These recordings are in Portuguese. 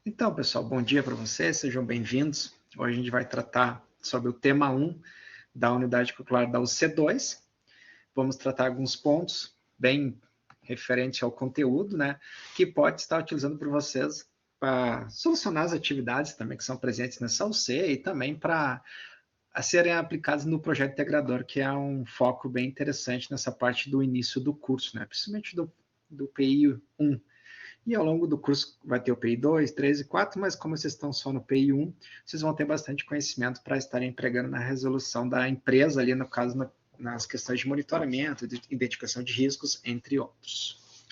Então, pessoal, bom dia para vocês, sejam bem-vindos. Hoje a gente vai tratar sobre o tema 1 da unidade curricular da UC2. Vamos tratar alguns pontos bem referentes ao conteúdo, né, que pode estar utilizando por vocês para solucionar as atividades também que são presentes nessa UC e também para serem aplicadas no projeto integrador, que é um foco bem interessante nessa parte do início do curso, né, principalmente do PI 1. E ao longo do curso vai ter o PI 2, 3 e 4, mas como vocês estão só no PI 1, vocês vão ter bastante conhecimento para estarem empregando na resolução da empresa ali, no caso, nas questões de monitoramento, de identificação de riscos, entre outros.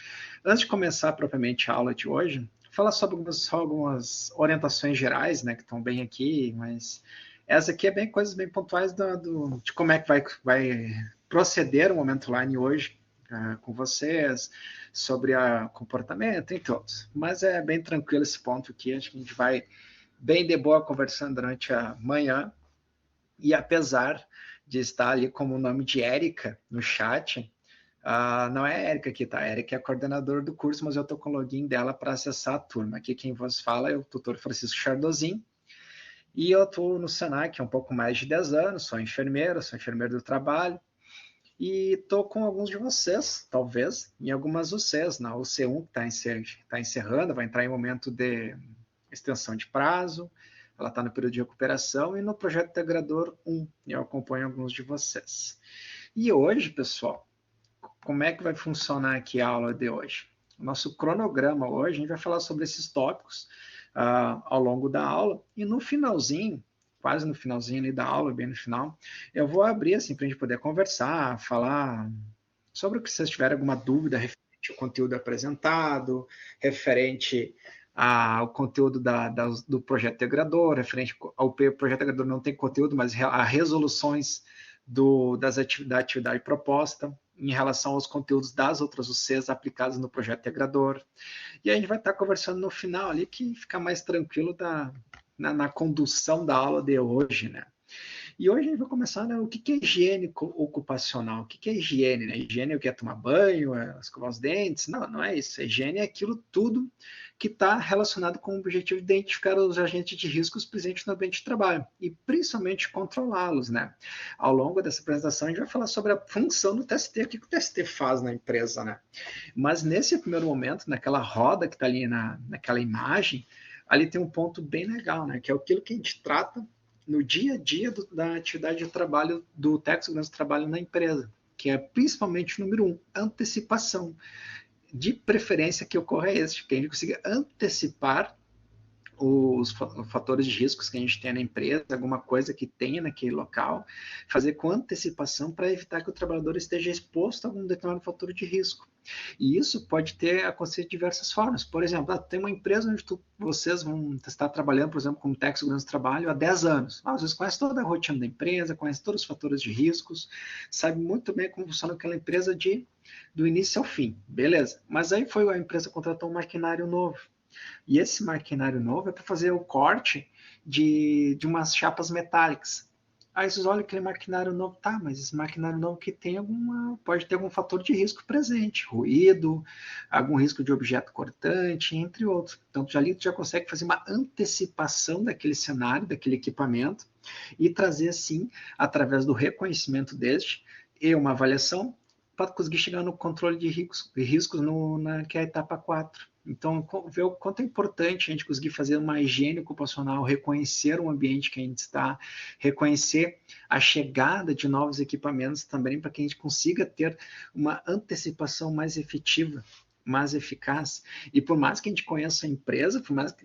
Antes de começar propriamente a aula de hoje, falar sobre algumas orientações gerais, né, que estão bem aqui, mas essa aqui é bem coisas bem pontuais de como é que vai proceder o Momento Line hoje, com vocês, sobre o comportamento, entre outros. Mas é bem tranquilo esse ponto aqui, acho que a gente vai bem de boa conversando durante a manhã, e apesar de estar ali como o nome de Érica no chat, não é a Érica aqui, tá? A Érica é a coordenadora do curso, mas eu estou com o login dela para acessar a turma. Aqui quem vos fala é o tutor Francisco Chardozin, e eu estou no Senac há um pouco mais de 10 anos, sou enfermeiro do trabalho, e estou com alguns de vocês, talvez, em algumas UCs, na UC1 que está encerrando, vai entrar em momento de extensão de prazo, ela está no período de recuperação, e no projeto integrador 1, eu acompanho alguns de vocês. E hoje, pessoal, como é que vai funcionar aqui a aula de hoje? O nosso cronograma hoje, a gente vai falar sobre esses tópicos ao longo da aula, e no finalzinho, quase no finalzinho ali da aula, bem no final, eu vou abrir assim para a gente poder conversar, falar sobre o que vocês tiverem alguma dúvida referente ao conteúdo apresentado, referente ao conteúdo do projeto integrador, referente ao projeto integrador não tem conteúdo, mas a resoluções da atividade proposta em relação aos conteúdos das outras UCs aplicados no projeto integrador. E a gente vai estar conversando no final ali, que fica mais tranquilo na condução da aula de hoje, né? E hoje a gente vai começar, né, o que é higiene ocupacional, o que é higiene, né? Higiene é o que é tomar banho, é escovar os dentes, não é isso. A higiene é aquilo tudo que está relacionado com o objetivo de identificar os agentes de riscos presentes no ambiente de trabalho e principalmente controlá-los, né? Ao longo dessa apresentação a gente vai falar sobre a função do TST, o que o TST faz na empresa, né? Mas nesse primeiro momento, naquela roda que está ali naquela imagem, ali tem um ponto bem legal, né? Que é aquilo que a gente trata no dia a dia da atividade de trabalho, do técnico de segurança do trabalho na empresa, que é principalmente o número 1, antecipação. De preferência que ocorra esse, que a gente consiga antecipar os fatores de riscos que a gente tem na empresa, alguma coisa que tenha naquele local, fazer com antecipação para evitar que o trabalhador esteja exposto a algum determinado fator de risco. E isso pode acontecer de diversas formas. Por exemplo, tem uma empresa onde vocês vão estar trabalhando, por exemplo, como técnico de segurança do trabalho há 10 anos. Às vezes conhece toda a rotina da empresa, conhece todos os fatores de riscos, sabe muito bem como funciona aquela empresa do início ao fim. Beleza. Mas aí a empresa contratou um maquinário novo. E esse maquinário novo é para fazer o corte de umas chapas metálicas. Aí vocês olham aquele maquinário novo, tá, mas esse maquinário novo que pode ter algum fator de risco presente, ruído, algum risco de objeto cortante, entre outros. Então, ali tu já consegue fazer uma antecipação daquele cenário, daquele equipamento, e trazer, assim, através do reconhecimento deste, e uma avaliação, para conseguir chegar no controle de riscos que é a etapa 4. Então, ver o quanto é importante a gente conseguir fazer uma higiene ocupacional, reconhecer o ambiente que a gente está, reconhecer a chegada de novos equipamentos também, para que a gente consiga ter uma antecipação mais efetiva, mais eficaz. E por mais que a gente conheça a empresa, por mais que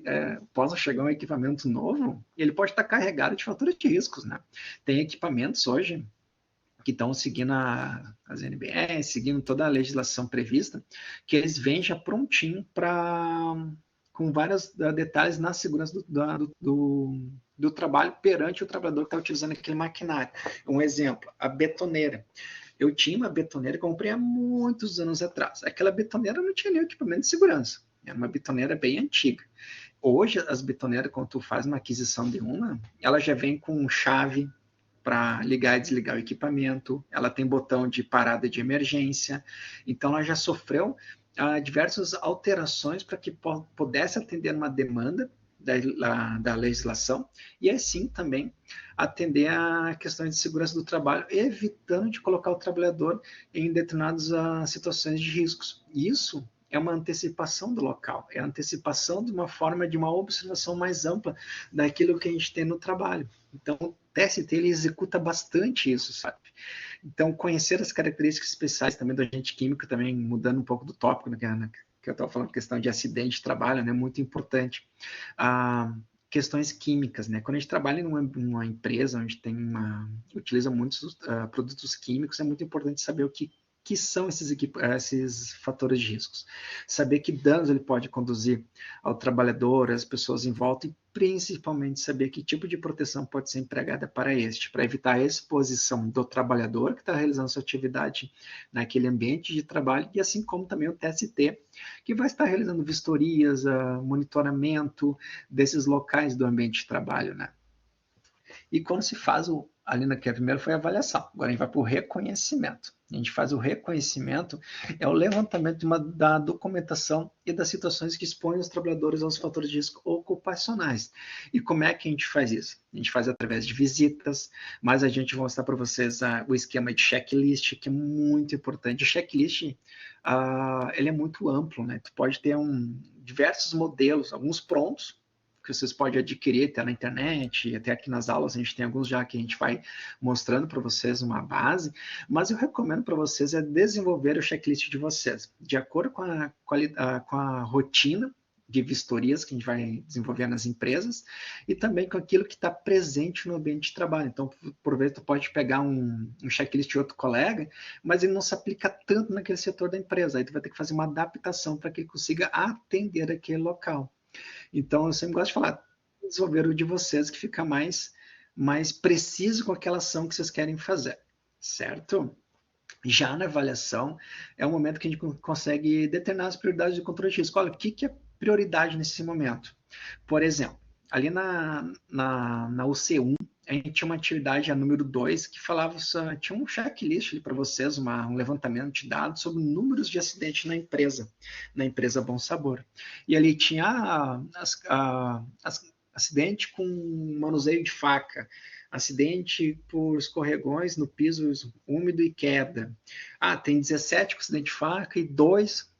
possa chegar um equipamento novo, ele pode estar carregado de fatores de riscos, né? Tem equipamentos hoje que estão seguindo as NBS, seguindo toda a legislação prevista, que eles vêm já prontinho com vários detalhes na segurança do trabalho perante o trabalhador que está utilizando aquele maquinário. Um exemplo, a betoneira. Eu tinha uma betoneira que eu comprei há muitos anos atrás. Aquela betoneira não tinha nenhum equipamento de segurança. Era uma betoneira bem antiga. Hoje, as betoneiras, quando tu faz uma aquisição de uma, ela já vem com chave para ligar e desligar o equipamento, ela tem botão de parada de emergência, então ela já sofreu diversas alterações para que pudesse atender uma demanda da legislação e assim também atender a questões de segurança do trabalho, evitando de colocar o trabalhador em determinadas situações de riscos. Isso é uma antecipação do local, é a antecipação de uma forma de uma observação mais ampla daquilo que a gente tem no trabalho. Então, o TST ele executa bastante isso, sabe? Então, conhecer as características especiais também do agente químico, também mudando um pouco do tópico, né, que eu estava falando, questão de acidente de trabalho, né, muito importante. Questões químicas, né? Quando a gente trabalha numa empresa onde utiliza muitos produtos químicos, é muito importante saber o que são esses fatores de riscos. Saber que danos ele pode conduzir ao trabalhador, às pessoas em volta e principalmente saber que tipo de proteção pode ser empregada para evitar a exposição do trabalhador que está realizando sua atividade naquele ambiente de trabalho e assim como também o TST, que vai estar realizando vistorias, monitoramento desses locais do ambiente de trabalho, né? E quando se faz ali naquele primeiro foi a avaliação, agora a gente vai para o reconhecimento. A gente faz o reconhecimento, é o levantamento da documentação e das situações que expõem os trabalhadores aos fatores de risco ocupacionais. E como é que a gente faz isso? A gente faz através de visitas, mas a gente vai mostrar para vocês o esquema de checklist, que é muito importante. O checklist, ele é muito amplo, né? Tu pode ter diversos modelos, alguns prontos, que vocês podem adquirir até na internet, e até aqui nas aulas a gente tem alguns já que a gente vai mostrando para vocês uma base, mas eu recomendo para vocês desenvolver o checklist de vocês, de acordo com a rotina de vistorias que a gente vai desenvolver nas empresas e também com aquilo que está presente no ambiente de trabalho. Então, por vezes, tu pode pegar um checklist de outro colega, mas ele não se aplica tanto naquele setor da empresa. Aí tu vai ter que fazer uma adaptação para que ele consiga atender aquele local. Então, eu sempre gosto de falar, desenvolver o de vocês que fica mais preciso com aquela ação que vocês querem fazer, certo? Já na avaliação, é o momento que a gente consegue determinar as prioridades do controle de risco. Olha, o que é prioridade nesse momento? Por exemplo, ali na UC1, a gente tinha uma atividade, a número 2, que falava, tinha um checklist para vocês, um levantamento de dados sobre números de acidente na empresa Bom Sabor. E ali tinha acidente com manuseio de faca, acidente por escorregões no piso úmido e queda. Tem 17 com acidente de faca e 2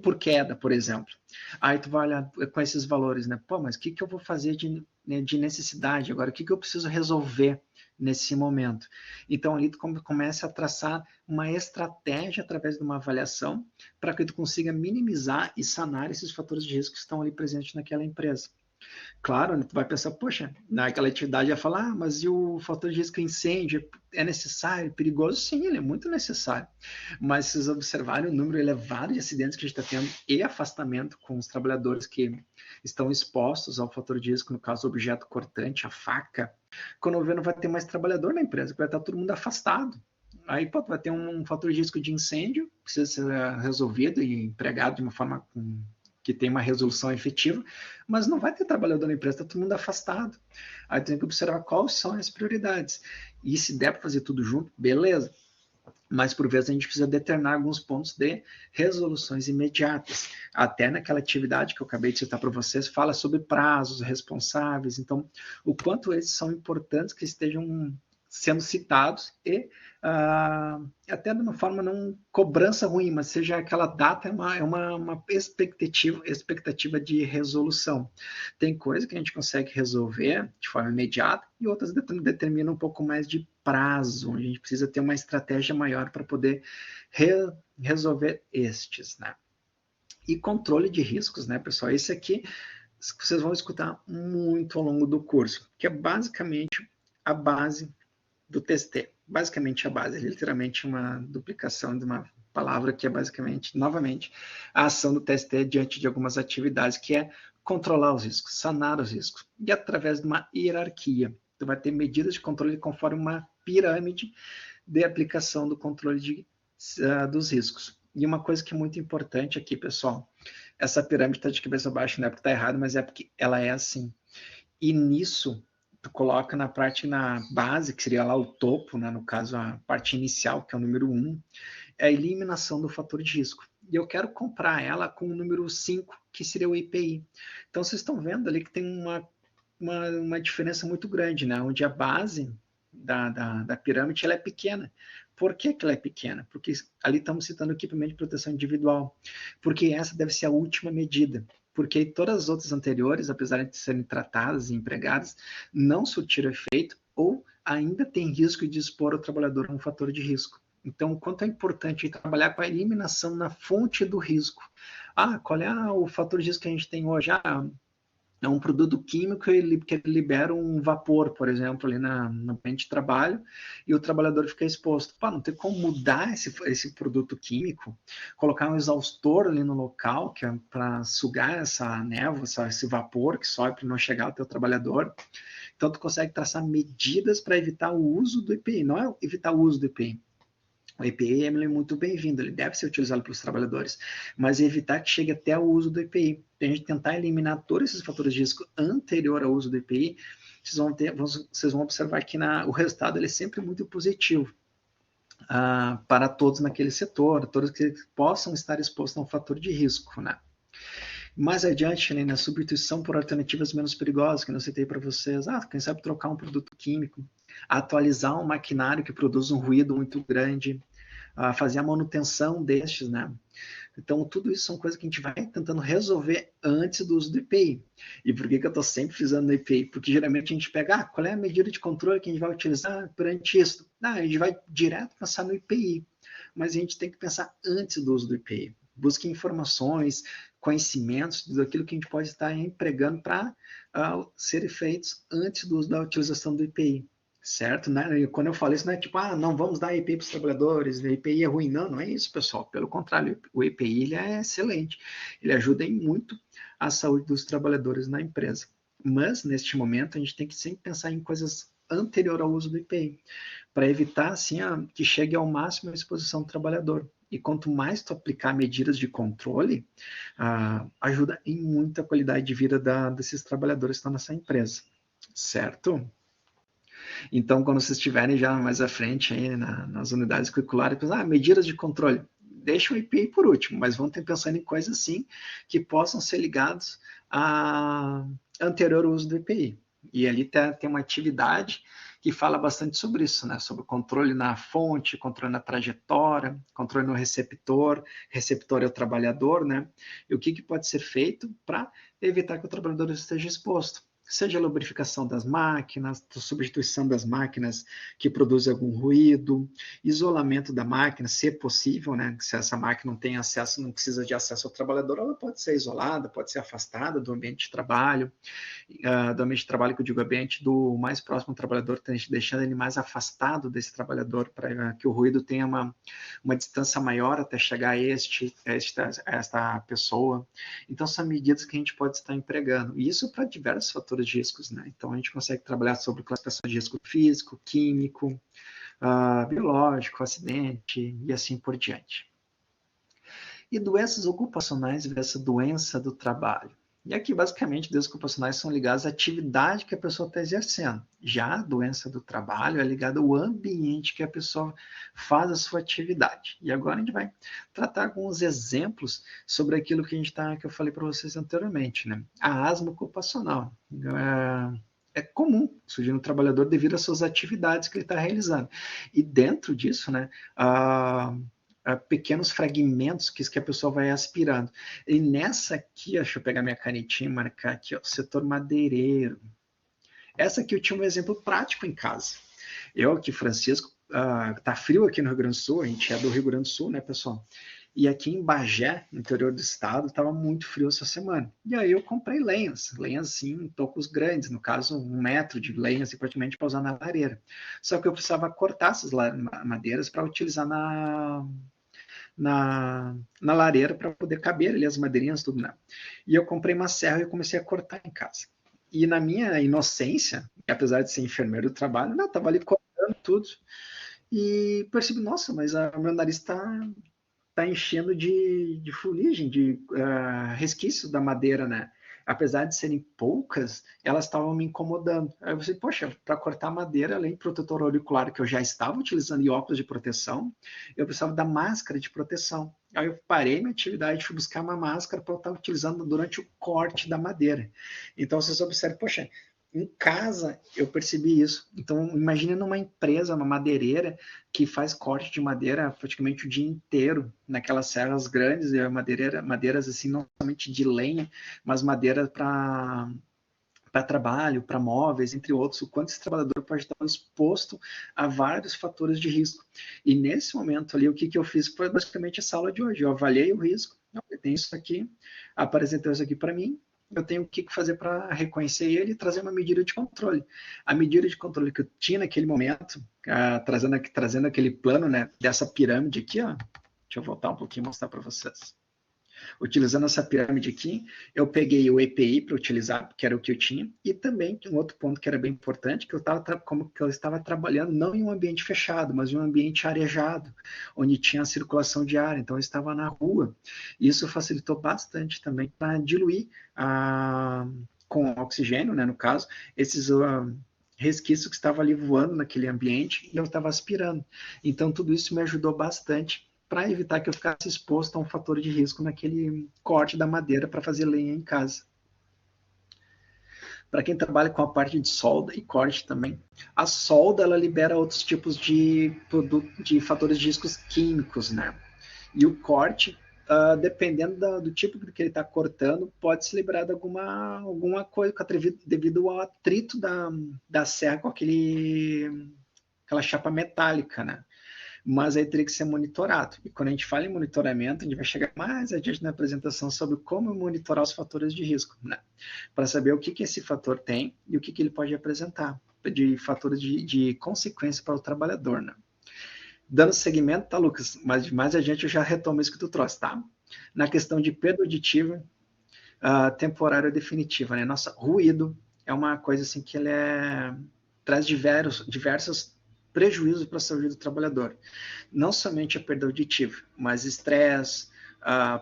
por queda, por exemplo. Aí tu vai olhar com esses valores, né? Pô, mas o que eu vou fazer de necessidade agora? O que eu preciso resolver nesse momento? Então, ali tu começa a traçar uma estratégia através de uma avaliação para que tu consiga minimizar e sanar esses fatores de risco que estão ali presentes naquela empresa. Claro, né, tu vai pensar, poxa, naquela atividade ia falar, mas e o fator de risco incêndio é necessário, perigoso? Sim, ele é muito necessário. Mas se vocês observarem o número elevado de acidentes que a gente está tendo e afastamento com os trabalhadores que estão expostos ao fator de risco, no caso, o objeto cortante, a faca, quando vê, não vai ter mais trabalhador na empresa, vai estar todo mundo afastado. Aí pô, vai ter um fator de risco de incêndio, precisa ser resolvido e empregado de uma forma que tem uma resolução efetiva, mas não vai ter trabalhador na empresa, está todo mundo afastado. Aí tem que observar quais são as prioridades. E se der para fazer tudo junto, beleza. Mas, por vezes, a gente precisa determinar alguns pontos de resoluções imediatas. Até naquela atividade que eu acabei de citar para vocês, fala sobre prazos responsáveis. Então, o quanto eles são importantes que estejam sendo citados e até de uma forma não cobrança ruim, mas seja aquela data é uma expectativa de resolução. Tem coisa que a gente consegue resolver de forma imediata e outras determinam um pouco mais de prazo. A gente precisa ter uma estratégia maior para poder resolver estes, né? E controle de riscos, né, pessoal? Esse aqui vocês vão escutar muito ao longo do curso, que é basicamente a base do TST. Basicamente a base, é literalmente uma duplicação de uma palavra que é basicamente, novamente, a ação do TST diante de algumas atividades, que é controlar os riscos, sanar os riscos, e através de uma hierarquia. Tu vai ter medidas de controle conforme uma pirâmide de aplicação do controle dos riscos. E uma coisa que é muito importante aqui, pessoal, essa pirâmide está de cabeça baixa, não é porque está errado, mas é porque ela é assim. E nisso, tu coloca na base, que seria lá o topo, né, no caso a parte inicial, que é o número 1, é a eliminação do fator de risco. e eu quero comprar ela com o número 5, que seria o IPI. Então, vocês estão vendo ali que tem uma diferença muito grande, né? Onde a base da pirâmide ela é pequena. Por que ela é pequena? Porque ali estamos citando equipamento de proteção individual, porque essa deve ser a última medida, porque todas as outras anteriores, apesar de serem tratadas e empregadas, não surtiram efeito ou ainda tem risco de expor o trabalhador a um fator de risco. Então, o quanto é importante trabalhar com a eliminação na fonte do risco. Qual é o fator de risco que a gente tem hoje? É um produto químico que ele libera um vapor, por exemplo, ali no ambiente de trabalho, e o trabalhador fica exposto. Não tem como mudar esse produto químico, colocar um exaustor ali no local, que é para sugar essa névoa, esse vapor que sobe para não chegar ao teu trabalhador. Então, tu consegue traçar medidas para evitar o uso do EPI. Não é evitar o uso do EPI. O EPI é muito bem-vindo, ele deve ser utilizado pelos trabalhadores, mas evitar que chegue até o uso do EPI. A gente tentar eliminar todos esses fatores de risco anterior ao uso do EPI, vocês vão observar que o resultado ele é sempre muito positivo para todos naquele setor, todos que possam estar expostos a um fator de risco, né? Mais adiante, na substituição por alternativas menos perigosas, que eu citei para vocês, quem sabe trocar um produto químico, atualizar um maquinário que produz um ruído muito grande, fazer a manutenção destes, né? Então, tudo isso são coisas que a gente vai tentando resolver antes do uso do EPI. E por que eu estou sempre frisando no EPI? Porque geralmente a gente pega, qual é a medida de controle que a gente vai utilizar perante isso? A gente vai direto pensar no EPI, mas a gente tem que pensar antes do uso do EPI. Busque informações, conhecimentos daquilo que a gente pode estar empregando para ser feitos antes do uso da utilização do EPI. Certo? Né? Quando eu falo isso, não é tipo, não vamos dar EPI para os trabalhadores, o EPI é ruim. Não é isso, pessoal. Pelo contrário, o EPI ele é excelente. Ele ajuda em muito a saúde dos trabalhadores na empresa. Mas, neste momento, a gente tem que sempre pensar em coisas anterior ao uso do EPI, para evitar assim, que chegue ao máximo a exposição do trabalhador. E quanto mais tu aplicar medidas de controle, ajuda em muito a qualidade de vida desses trabalhadores que estão nessa empresa. Certo? Então, quando vocês estiverem já mais à frente aí nas unidades curriculares, medidas de controle. Deixa o EPI por último, mas vão ter pensando em coisas assim que possam ser ligadas a anterior uso do EPI. E ali tem uma atividade que fala bastante sobre isso, né? Sobre o controle na fonte, controle na trajetória, controle no receptor é o trabalhador, né? E o que pode ser feito para evitar que o trabalhador esteja exposto. Seja a lubrificação das máquinas, substituição das máquinas que produzem algum ruído, isolamento da máquina, se possível, né? Se essa máquina não tem acesso, não precisa de acesso ao trabalhador, ela pode ser isolada, pode ser afastada do ambiente de trabalho, que eu digo ambiente do mais próximo ao trabalhador, deixando ele mais afastado desse trabalhador, para que o ruído tenha uma distância maior até chegar a esta pessoa. Então, são medidas que a gente pode estar empregando. E isso para diversos fatores de riscos, né? Então, a gente consegue trabalhar sobre classificação de risco físico, químico, biológico, acidente e assim por diante. E doenças ocupacionais versus doença do trabalho. E aqui, basicamente, doenças ocupacionais são ligadas à atividade que a pessoa está exercendo. Já a doença do trabalho é ligada ao ambiente que a pessoa faz a sua atividade. E agora a gente vai tratar alguns exemplos sobre aquilo que eu falei para vocês anteriormente, né? A asma ocupacional. É comum surgir no trabalhador devido às suas atividades que ele está realizando. E dentro disso, né, pequenos fragmentos que a pessoa vai aspirando. E nessa aqui, deixa eu pegar minha canetinha e marcar aqui, setor madeireiro. Essa aqui eu tinha um exemplo prático em casa. Eu aqui, Francisco, tá frio aqui no Rio Grande do Sul, a gente é do Rio Grande do Sul, né, pessoal? E aqui em Bagé, no interior do estado, estava muito frio essa semana. E aí eu comprei lenhas assim, tocos grandes, no caso 1 metro de lenhas, assim, praticamente para usar na lareira. Só que eu precisava cortar essas madeiras para utilizar na lareira para poder caber ali as madeirinhas, tudo, né? E eu comprei uma serra e eu comecei a cortar em casa. E na minha inocência, apesar de ser enfermeiro do trabalho, eu estava ali cortando tudo e percebi, nossa, mas o meu nariz está enchendo de fuligem, de resquícios da madeira, né? Apesar de serem poucas, elas estavam me incomodando. Aí eu pensei, poxa, para cortar madeira, além do protetor auricular que eu já estava utilizando e óculos de proteção, eu precisava da máscara de proteção. Aí eu parei minha atividade, fui buscar uma máscara para eu estar utilizando durante o corte da madeira. Então vocês observam, poxa, em casa eu percebi isso. Então imagine numa empresa, uma madeireira que faz corte de madeira praticamente o dia inteiro, naquelas serras grandes, madeiras assim, não somente de lenha, mas madeira para trabalho, para móveis, entre outros, o quanto esse trabalhador pode estar exposto a vários fatores de risco. E nesse momento ali, o que eu fiz foi basicamente essa aula de hoje. Eu avaliei o risco, eu tenho isso aqui, apresentou isso aqui para mim, eu tenho o que fazer para reconhecer ele e trazer uma medida de controle. A medida de controle que eu tinha naquele momento, trazendo aquele plano, né, dessa pirâmide aqui, ó, deixa eu voltar um pouquinho e mostrar para vocês. Utilizando essa pirâmide aqui, eu peguei o EPI para utilizar, que era o que eu tinha, e também um outro ponto que era bem importante, que eu estava trabalhando não em um ambiente fechado, mas em um ambiente arejado, onde tinha circulação de ar, então eu estava na rua. Isso facilitou bastante também para diluir com oxigênio, né, no caso, esses resquícios que estavam ali voando naquele ambiente e eu estava aspirando. Então tudo isso me ajudou bastante para evitar que eu ficasse exposto a um fator de risco naquele corte da madeira para fazer lenha em casa. Para quem trabalha com a parte de solda e corte também, a solda ela libera outros tipos de fatores de riscos químicos, né? E o corte, dependendo do tipo que ele está cortando, pode se liberar de alguma coisa devido ao atrito da serra com aquela chapa metálica, né? Mas aí teria que ser monitorado. E quando a gente fala em monitoramento, a gente vai chegar mais adiante na apresentação sobre como monitorar os fatores de risco, né? Para saber o que esse fator tem e o que ele pode apresentar de fatores de consequência para o trabalhador, né? Dando seguimento, tá, Lucas? Mas mais adiante eu já retomo isso que tu trouxe, tá? Na questão de perda auditiva, temporária ou definitiva, né? Nossa, ruído é uma coisa assim que traz diversos prejuízos para a saúde do trabalhador. Não somente a perda auditiva, mas estresse,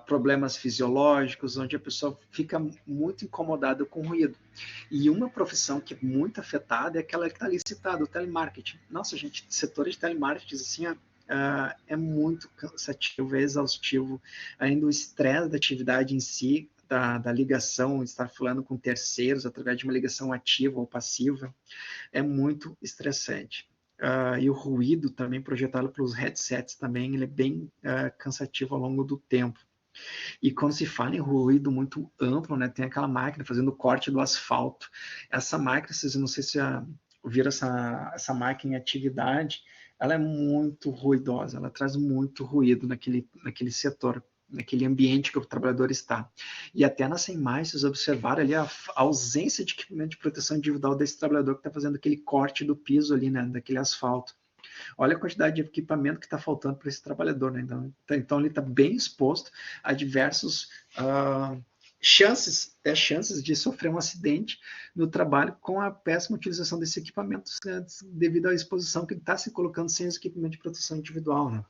problemas fisiológicos, onde a pessoa fica muito incomodada com o ruído. E uma profissão que é muito afetada é aquela que está ali citada, o telemarketing. Nossa, gente, setor de telemarketing, assim, é muito cansativo, é exaustivo. Ainda o estresse da atividade em si, da ligação, estar falando com terceiros através de uma ligação ativa ou passiva, é muito estressante. E o ruído também projetado pelos headsets também, ele é bem cansativo ao longo do tempo. E quando se fala em ruído muito amplo, né, tem aquela máquina fazendo corte do asfalto. Essa máquina, vocês não sei se já viram essa máquina em atividade, ela é muito ruidosa, ela traz muito ruído naquele setor, naquele ambiente que o trabalhador está. E até nessa imagem, vocês observaram ali a ausência de equipamento de proteção individual desse trabalhador que está fazendo aquele corte do piso ali, né, daquele asfalto. Olha a quantidade de equipamento que está faltando para esse trabalhador, né? Então ele está bem exposto a diversos chances de sofrer um acidente no trabalho com a péssima utilização desses equipamentos, né, devido à exposição que ele está se colocando sem esse equipamento de proteção individual, né?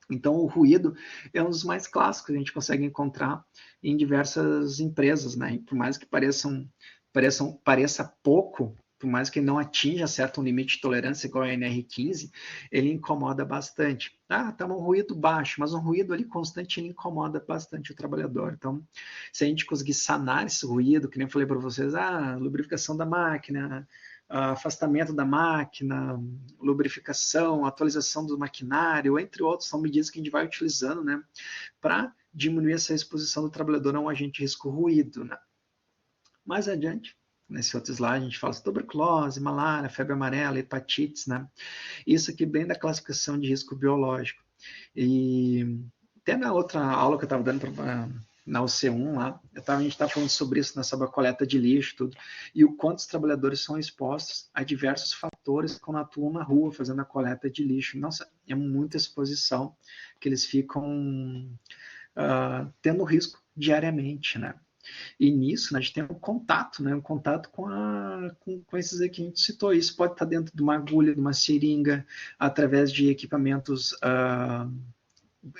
Então, o ruído é um dos mais clássicos que a gente consegue encontrar em diversas empresas, né? E por mais que pareça pouco, por mais que não atinja certo limite de tolerância igual a NR15, ele incomoda bastante. Tá um ruído baixo, mas um ruído ali constante ele incomoda bastante o trabalhador. Então, se a gente conseguir sanar esse ruído, que nem eu falei para vocês, lubrificação da máquina, afastamento da máquina, lubrificação, atualização do maquinário, entre outros, são medidas que a gente vai utilizando, né, para diminuir essa exposição do trabalhador a um agente de risco ruído, né. Mais adiante, nesse outro slide, a gente fala sobre tuberculose, malária, febre amarela, hepatites, né. Isso aqui bem da classificação de risco biológico. E até na outra aula que eu estava dando na UC1 lá, a gente estava falando sobre isso, né, sobre a coleta de lixo, tudo, e o quanto os trabalhadores são expostos a diversos fatores quando atuam na rua, fazendo a coleta de lixo. Nossa, é muita exposição que eles ficam tendo risco diariamente, né? E nisso, né, a gente tem um contato com esses aqui que a gente citou. Isso pode estar dentro de uma agulha, de uma seringa, através de equipamentos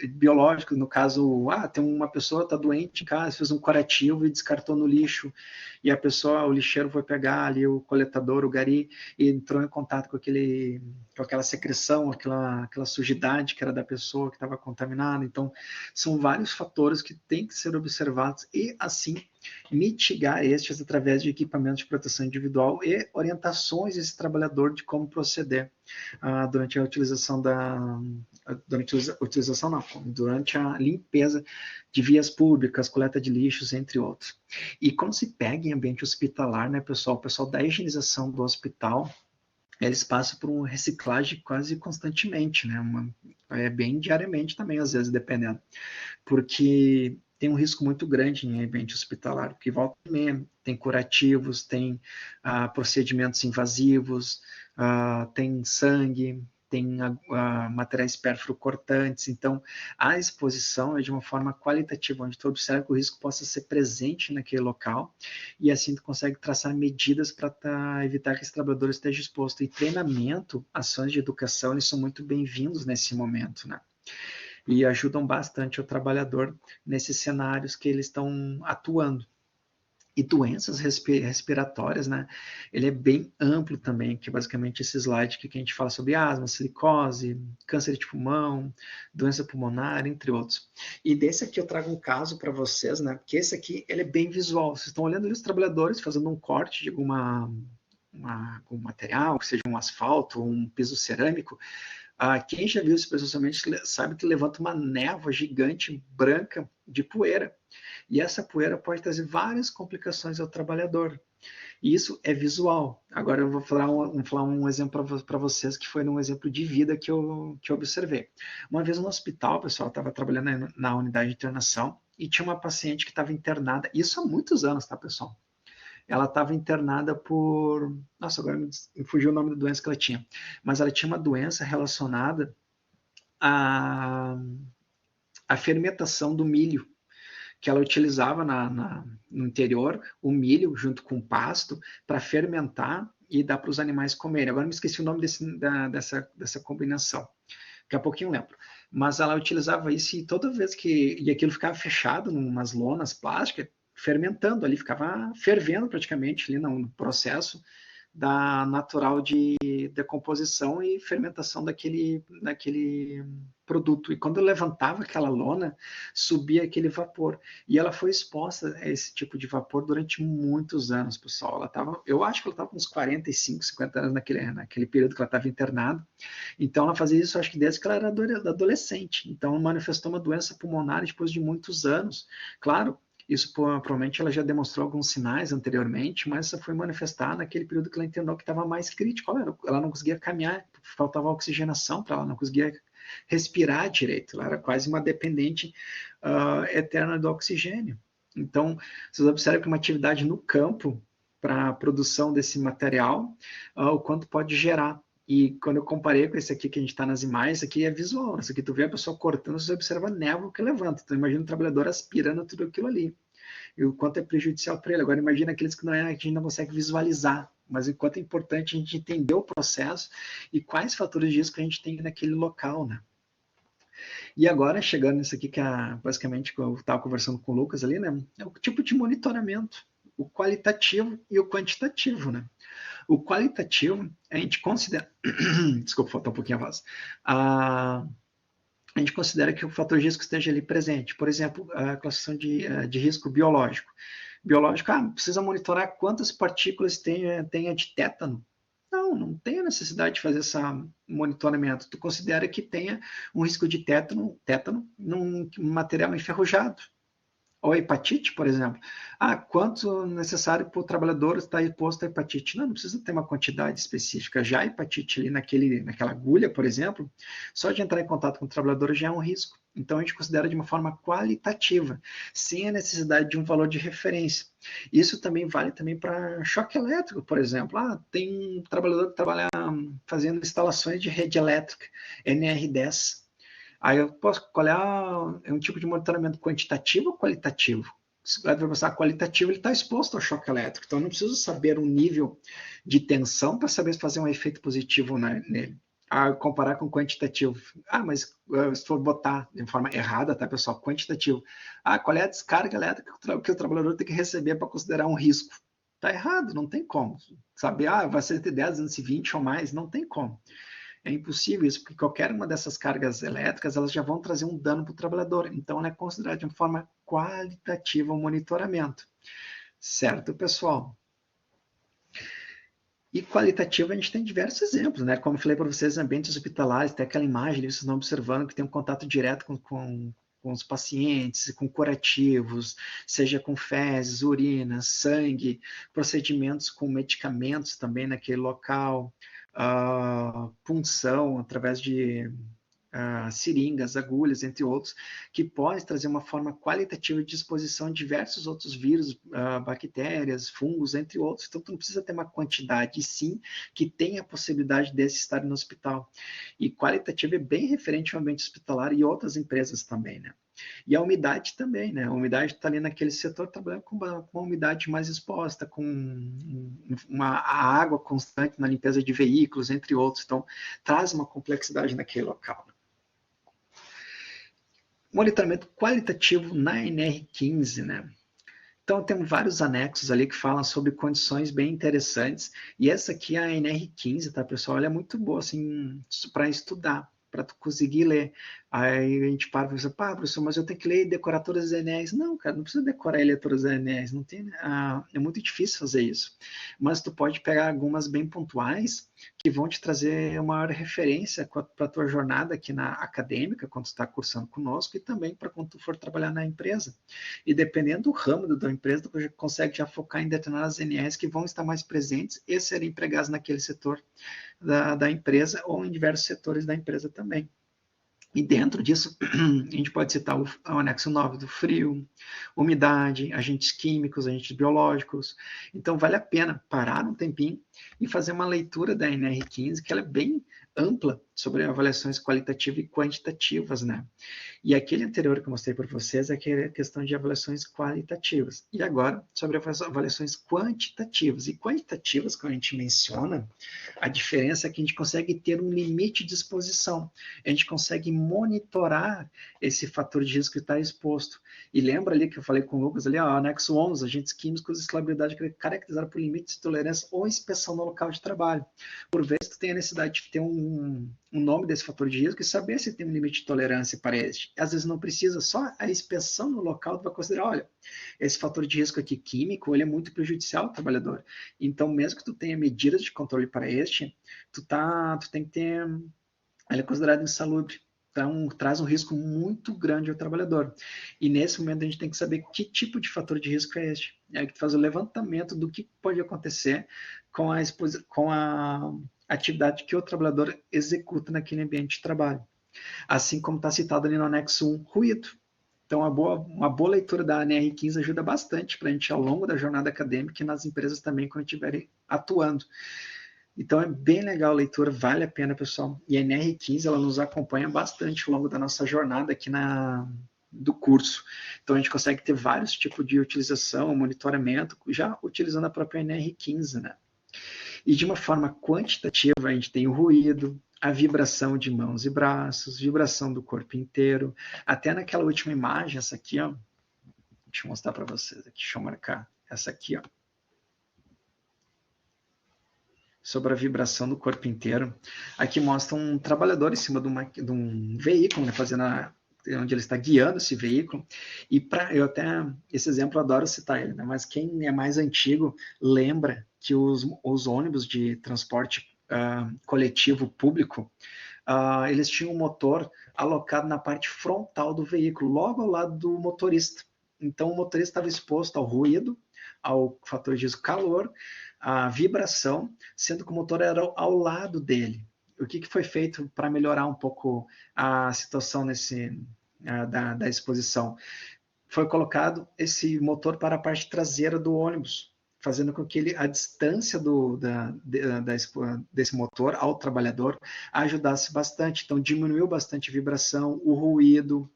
biológicos, no caso, tem uma pessoa está doente em casa, fez um curativo e descartou no lixo, e a pessoa, o lixeiro foi pegar ali o coletador, o gari, e entrou em contato com aquela secreção, aquela sujidade que era da pessoa que estava contaminada. Então, são vários fatores que têm que ser observados e, assim, mitigar estes através de equipamentos de proteção individual e orientações desse trabalhador de como proceder durante a utilização durante a limpeza de vias públicas, coleta de lixos, entre outros. E quando se pega em ambiente hospitalar, né, pessoal, o pessoal da higienização do hospital, eles passam por uma reciclagem quase constantemente, né, bem diariamente também, às vezes, dependendo, porque tem um risco muito grande em ambiente hospitalar, porque volta e meia tem curativos, tem procedimentos invasivos, tem sangue, tem materiais pérfuro-cortantes. Então, a exposição é de uma forma qualitativa, onde tu observa que o risco possa ser presente naquele local, e assim tu consegue traçar medidas para evitar que esse trabalhador esteja exposto. E treinamento, ações de educação, eles são muito bem-vindos nesse momento, né? E ajudam bastante o trabalhador nesses cenários que eles estão atuando. E doenças respiratórias, né? Ele é bem amplo também, que é basicamente esse slide que a gente fala sobre asma, silicose, câncer de pulmão, doença pulmonar, entre outros. E desse aqui eu trago um caso para vocês, né? Porque esse aqui, ele é bem visual. Vocês estão olhando ali os trabalhadores fazendo um corte de algum material, que seja um asfalto ou um piso cerâmico. Quem já viu isso presencialmente sabe que levanta uma névoa gigante branca de poeira. E essa poeira pode trazer várias complicações ao trabalhador. E isso é visual. Agora eu vou falar um exemplo para vocês, que foi um exemplo de vida que eu observei. Uma vez no hospital, pessoal, estava trabalhando na unidade de internação e tinha uma paciente que estava internada, isso há muitos anos, tá, pessoal? Ela estava internada por... Nossa, agora me fugiu o nome da doença que ela tinha. Mas ela tinha uma doença relacionada à fermentação do milho, que ela utilizava no interior, o milho junto com o pasto, para fermentar e dar para os animais comerem. Agora me esqueci o nome dessa combinação. Daqui a pouquinho eu lembro. Mas ela utilizava isso e toda vez que... E aquilo ficava fechado em umas lonas plásticas, fermentando ali, ficava fervendo praticamente ali no processo natural de decomposição e fermentação daquele produto. E quando eu levantava aquela lona, subia aquele vapor. E ela foi exposta a esse tipo de vapor durante muitos anos, pessoal. Eu acho que ela estava com uns 45, 50 anos naquele período que ela estava internada. Então ela fazia isso, acho que desde que ela era adolescente. Então manifestou uma doença pulmonar depois de muitos anos. Claro, isso provavelmente ela já demonstrou alguns sinais anteriormente, mas isso foi manifestar naquele período que ela internou que estava mais crítico. Ela não conseguia caminhar, faltava oxigenação para ela, não conseguia respirar direito. Ela era quase uma dependente eterna do oxigênio. Então, vocês observam que uma atividade no campo para a produção desse material, o quanto pode gerar. E quando eu comparei com esse aqui que a gente está nas imagens, aqui é visual. Isso aqui tu vê a pessoa cortando, você observa a névoa que levanta. Então imagina o trabalhador aspirando tudo aquilo ali. E o quanto é prejudicial para ele. Agora imagina aqueles que a gente não consegue visualizar. Mas o quanto é importante a gente entender o processo e quais fatores de risco a gente tem naquele local, né? E agora, chegando nisso aqui, que basicamente que eu estava conversando com o Lucas ali, né? É o tipo de monitoramento, o qualitativo e o quantitativo, né? O qualitativo, a gente considera... Desculpa, faltou um pouquinho a voz. A gente considera que o fator de risco esteja ali presente. Por exemplo, a classificação de risco biológico. Biológico, precisa monitorar quantas partículas tenha de tétano. Não tem a necessidade de fazer esse monitoramento. Tu considera que tenha um risco de tétano num material enferrujado. Ou hepatite, por exemplo. Quanto necessário para o trabalhador estar exposto à hepatite? Não precisa ter uma quantidade específica. Já a hepatite ali naquela agulha, por exemplo, só de entrar em contato com o trabalhador já é um risco. Então a gente considera de uma forma qualitativa, sem a necessidade de um valor de referência. Isso também vale também para choque elétrico, por exemplo. Tem um trabalhador que trabalha fazendo instalações de rede elétrica, NR10. Aí eu posso qual é um tipo de monitoramento quantitativo ou qualitativo? Se vai pensar qualitativo, ele está exposto ao choque elétrico, então eu não preciso saber o nível de tensão para saber se fazer um efeito positivo nele. comparar com quantitativo. Mas se for botar de forma errada, tá, pessoal? Quantitativo. Qual é a descarga elétrica que o trabalhador tem que receber para considerar um risco? Tá errado, não tem como. Sabe, vai ser entre 10, 220 ou mais, não tem como. É impossível isso, porque qualquer uma dessas cargas elétricas, elas já vão trazer um dano para o trabalhador. Então, ela é considerada de uma forma qualitativa o monitoramento. Certo, pessoal? E qualitativo, a gente tem diversos exemplos, né? Como eu falei para vocês, em ambientes hospitalares, tem aquela imagem, vocês estão observando que tem um contato direto com os pacientes, com curativos, seja com fezes, urinas, sangue, procedimentos com medicamentos também naquele local, punção através de seringas, agulhas, entre outros, que podem trazer uma forma qualitativa de exposição de diversos outros vírus, bactérias, fungos, entre outros. Então, tu não precisa ter uma quantidade, sim, que tenha a possibilidade desse estar no hospital. E qualitativo é bem referente ao ambiente hospitalar e outras empresas também, né? E a umidade também, né? A umidade está ali naquele setor trabalhando com uma umidade mais exposta, com a água constante na limpeza de veículos, entre outros. Então, traz uma complexidade naquele local. Monitoramento qualitativo na NR15, né? Então, temos vários anexos ali que falam sobre condições bem interessantes. E essa aqui é a NR15, tá, pessoal? Ela é muito boa, assim, para estudar, para tu conseguir ler. Aí a gente para e pensa, professor, mas eu tenho que ler e decorar todas as ANRs. Não, cara, não precisa decorar e ler todas as ANRs. Não tem, é muito difícil fazer isso. Mas tu pode pegar algumas bem pontuais que vão te trazer uma maior referência para a tua jornada aqui na acadêmica, quando tu está cursando conosco, e também para quando tu for trabalhar na empresa. E dependendo do ramo da empresa, tu consegue já focar em determinadas ANRs que vão estar mais presentes e serem empregadas naquele setor da empresa ou em diversos setores da empresa também. E dentro disso, a gente pode citar o anexo 9 do frio, umidade, agentes químicos, agentes biológicos. Então, vale a pena parar um tempinho e fazer uma leitura da NR15, que ela é bem ampla sobre avaliações qualitativas e quantitativas, né? E aquele anterior que eu mostrei para vocês é a questão de avaliações qualitativas. E agora, sobre avaliações quantitativas. E quantitativas, quando a gente menciona, a diferença é que a gente consegue ter um limite de exposição. A gente consegue monitorar esse fator de risco que está exposto. E lembra ali que eu falei com o Lucas ali, anexo 11, agentes químicos e escalabilidade caracterizada por limites de tolerância ou inspeção no local de trabalho. Por vezes, tu tem a necessidade de ter um nome desse fator de risco e saber se tem um limite de tolerância para este. Às vezes não precisa, só a inspeção no local tu vai considerar, olha, esse fator de risco aqui químico, ele é muito prejudicial ao trabalhador. Então, mesmo que tu tenha medidas de controle para este, tu tem que ter, ele é considerado insalubre. Então, traz um risco muito grande ao trabalhador. E nesse momento a gente tem que saber que tipo de fator de risco é este. E aí tu faz o levantamento do que pode acontecer com a atividade que o trabalhador executa naquele ambiente de trabalho. Assim como está citado ali no anexo 1, ruído. Então, uma boa leitura da ANR15 ajuda bastante para a gente ao longo da jornada acadêmica e nas empresas também, quando estiverem atuando. Então, é bem legal a leitura, vale a pena, pessoal. E a NR15, ela nos acompanha bastante ao longo da nossa jornada aqui do curso. Então, a gente consegue ter vários tipos de utilização, monitoramento, já utilizando a própria NR15, né? E de uma forma quantitativa, a gente tem o ruído, a vibração de mãos e braços, vibração do corpo inteiro. Até naquela última imagem, essa aqui, ó. Deixa eu mostrar para vocês aqui, deixa eu marcar. Essa aqui, ó. Sobre a vibração do corpo inteiro. Aqui mostra um trabalhador em cima de um veículo, né, onde ele está guiando esse veículo. E esse exemplo eu adoro citar ele, né, mas quem é mais antigo lembra que os ônibus de transporte coletivo público, eles tinham um motor alocado na parte frontal do veículo, logo ao lado do motorista. Então o motorista estava exposto ao ruído, ao fator de calor, a vibração, sendo que o motor era ao lado dele. O que foi feito para melhorar um pouco a situação da exposição? Foi colocado esse motor para a parte traseira do ônibus, fazendo com que a distância desse motor ao trabalhador ajudasse bastante. Então, diminuiu bastante a vibração, o ruído,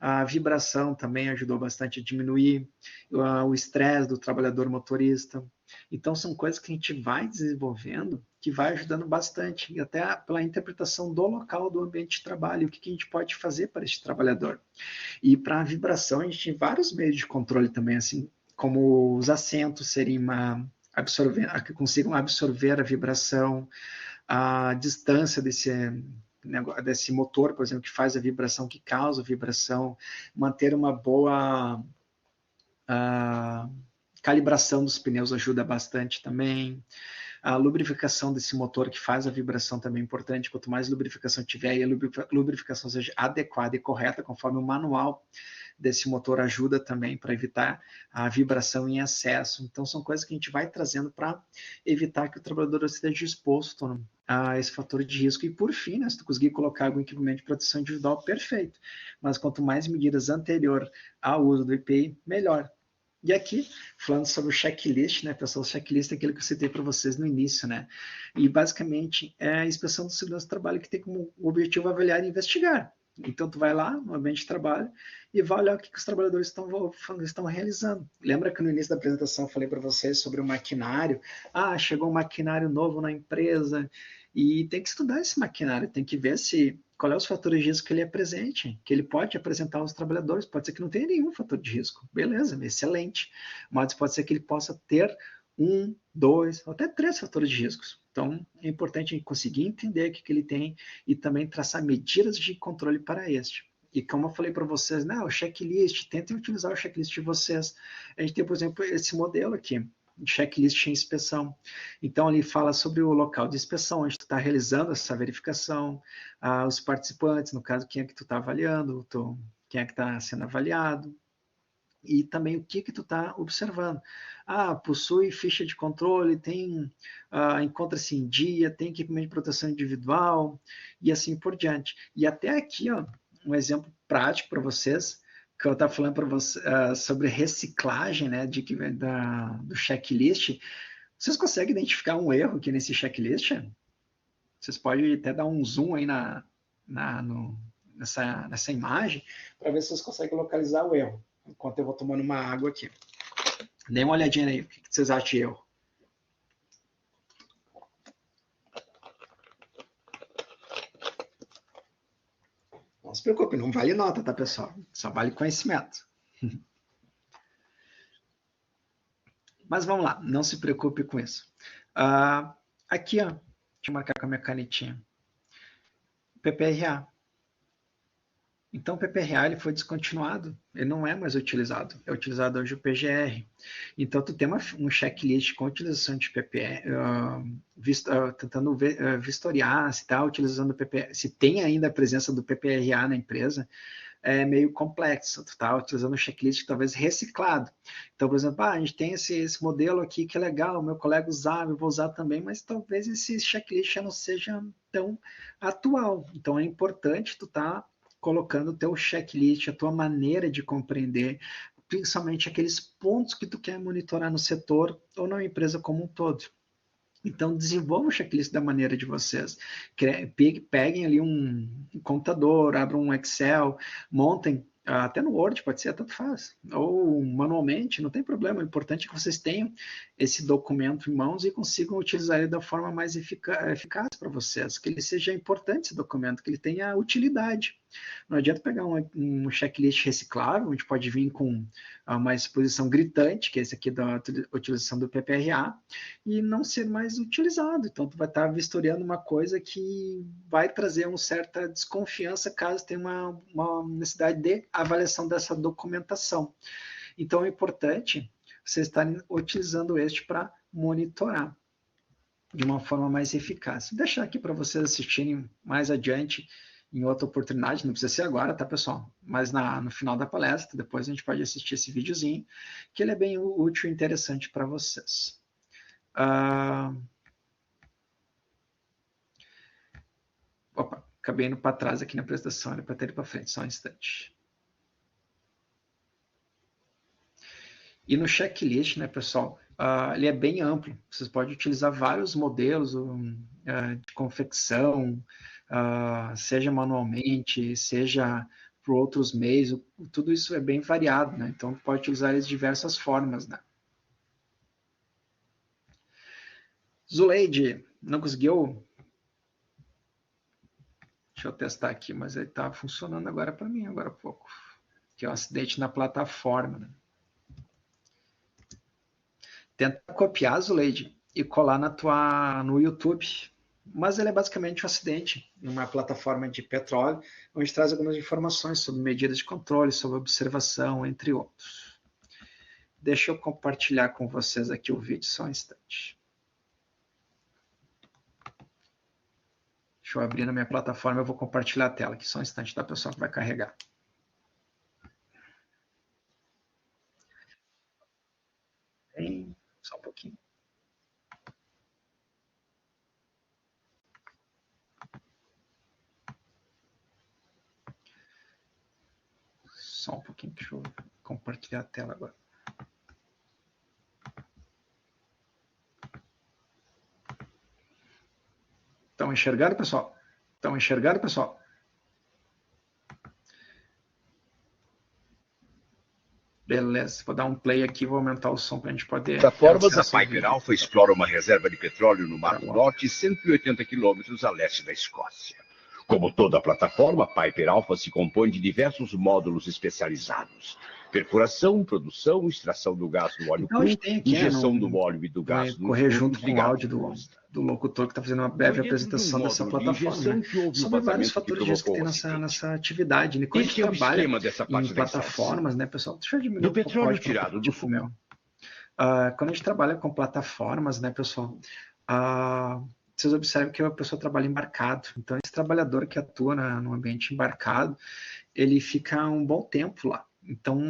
A vibração também ajudou bastante a diminuir o estresse do trabalhador motorista. Então, são coisas que a gente vai desenvolvendo que vai ajudando bastante, e até pela interpretação do local, do ambiente de trabalho, o que a gente pode fazer para esse trabalhador. E para a vibração, a gente tem vários meios de controle também, assim, como os assentos serem que consigam absorver a vibração, a distância desse motor, por exemplo, que faz a vibração, que causa a vibração, manter uma boa calibração dos pneus ajuda bastante também. A lubrificação desse motor que faz a vibração também é importante. Quanto mais lubrificação tiver e a lubrificação seja adequada e correta, conforme o manual desse motor ajuda também para evitar a vibração em excesso. Então, são coisas que a gente vai trazendo para evitar que o trabalhador esteja exposto a esse fator de risco. E, por fim, né, se tu conseguir colocar algum equipamento de proteção individual, perfeito. Mas quanto mais medidas anterior ao uso do EPI, melhor. E aqui, falando sobre o checklist, né, pessoal, o checklist é aquilo que eu citei para vocês no início, né? E basicamente é a inspeção do segurança do trabalho que tem como objetivo avaliar e investigar. Então, tu vai lá no ambiente de trabalho e vai olhar o que os trabalhadores estão realizando. Lembra que no início da apresentação eu falei para vocês sobre o maquinário? Ah, chegou um maquinário novo na empresa e tem que estudar esse maquinário, tem que ver qual é os fatores de risco que ele é presente, que ele pode apresentar aos trabalhadores. Pode ser que não tenha nenhum fator de risco. Beleza, excelente. Mas pode ser que ele possa ter 1, 2, até 3 fatores de riscos. Então, é importante a gente conseguir entender o que ele tem e também traçar medidas de controle para este. E como eu falei para vocês, o checklist, tentem utilizar o checklist de vocês. A gente tem, por exemplo, esse modelo aqui, checklist de inspeção. Então, ali fala sobre o local de inspeção, onde tu está realizando essa verificação, os participantes, no caso, quem é que tu está avaliando, quem é que está sendo avaliado, e também o que tu está observando. Possui ficha de controle, encontra-se em dia, tem equipamento de proteção individual, e assim por diante. E até aqui, um exemplo prático para vocês, que eu estava falando para vocês sobre reciclagem, né, do checklist. Vocês conseguem identificar um erro aqui nesse checklist? Vocês podem até dar um zoom aí nessa imagem para ver se vocês conseguem localizar o erro. Enquanto eu vou tomando uma água aqui. Dê uma olhadinha aí, o que vocês acham de erro? Não se preocupe, não vale nota, tá, pessoal? Só vale conhecimento. Mas vamos lá, não se preocupe com isso. Aqui, deixa eu marcar com a minha canetinha. PPRA. Então, o PPRA ele foi descontinuado, ele não é mais utilizado, é utilizado hoje o PGR. Então, tu tem um checklist com utilização de PPRA, tentando vistoriar se está utilizando o PPRA, se tem ainda a presença do PPRA na empresa, é meio complexo, tu está utilizando um checklist talvez reciclado. Então, por exemplo, a gente tem esse modelo aqui que é legal, meu colega usava, eu vou usar também, mas talvez esse checklist já não seja tão atual. Então, é importante tu estar colocando o teu checklist, a tua maneira de compreender, principalmente aqueles pontos que tu quer monitorar no setor ou na empresa como um todo. Então, desenvolva o checklist da maneira de vocês. Peguem ali um computador, abram um Excel, montem, até no Word, pode ser, tanto faz. Ou manualmente, não tem problema. O importante é que vocês tenham esse documento em mãos e consigam utilizar ele da forma mais eficaz para vocês. Que ele seja importante, esse documento, que ele tenha utilidade. Não adianta pegar um checklist reciclável, onde pode vir com uma exposição gritante, que é esse aqui da utilização do PPRA, e não ser mais utilizado. Então, tu vai estar vistoriando uma coisa que vai trazer uma certa desconfiança caso tenha uma necessidade de avaliação dessa documentação. Então, é importante vocês estarem utilizando este para monitorar de uma forma mais eficaz. Vou deixar aqui para vocês assistirem mais adiante em outra oportunidade, não precisa ser agora, tá, pessoal? Mas no final da palestra, depois a gente pode assistir esse videozinho, que ele é bem útil e interessante para vocês. Opa, acabei indo para trás aqui na apresentação, era para ter ido para frente, só um instante. E no checklist, né, pessoal, ele é bem amplo. Vocês podem utilizar vários modelos de confecção, seja manualmente, seja por outros meios, tudo isso é bem variado, né? Então pode usar eles de diversas formas, né? Zuleide, não conseguiu? Deixa eu testar aqui, mas ele está funcionando agora para mim, agora há pouco. Que é um acidente na plataforma, né? Tenta copiar, Zuleide, e colar no YouTube. Mas ele é basicamente um acidente em uma plataforma de petróleo, onde traz algumas informações sobre medidas de controle, sobre observação, entre outros. Deixa eu compartilhar com vocês aqui o vídeo, só um instante. Deixa eu abrir na minha plataforma, eu vou compartilhar a tela aqui, só um instante, tá, pessoal, que vai carregar. Só um pouquinho. Só um pouquinho, deixa eu compartilhar a tela agora. Estão enxergando, pessoal? Estão enxergando, pessoal? Beleza, vou dar um play aqui, vou aumentar o som para a gente poder... Plataformas, a Piper Alpha explora uma reserva de petróleo no Mar do Norte, 180 quilômetros a leste da Escócia. Como toda plataforma, a Piper Alpha se compõe de diversos módulos especializados. Perfuração, produção, extração do gás no óleo cru, injeção do óleo e do gás no correr junto com o áudio do locutor que está fazendo uma breve apresentação dessa plataforma, né? Sobre vários fatores de risco que tem nessa atividade. Né? Quando a gente trabalha em plataformas, né, pessoal? Deixa eu diminuir do petróleo tirado do fundo. Quando a gente trabalha com plataformas, né, pessoal? Vocês observam que a pessoa trabalha embarcado. Então, esse trabalhador que atua no ambiente embarcado, ele fica um bom tempo lá. Então,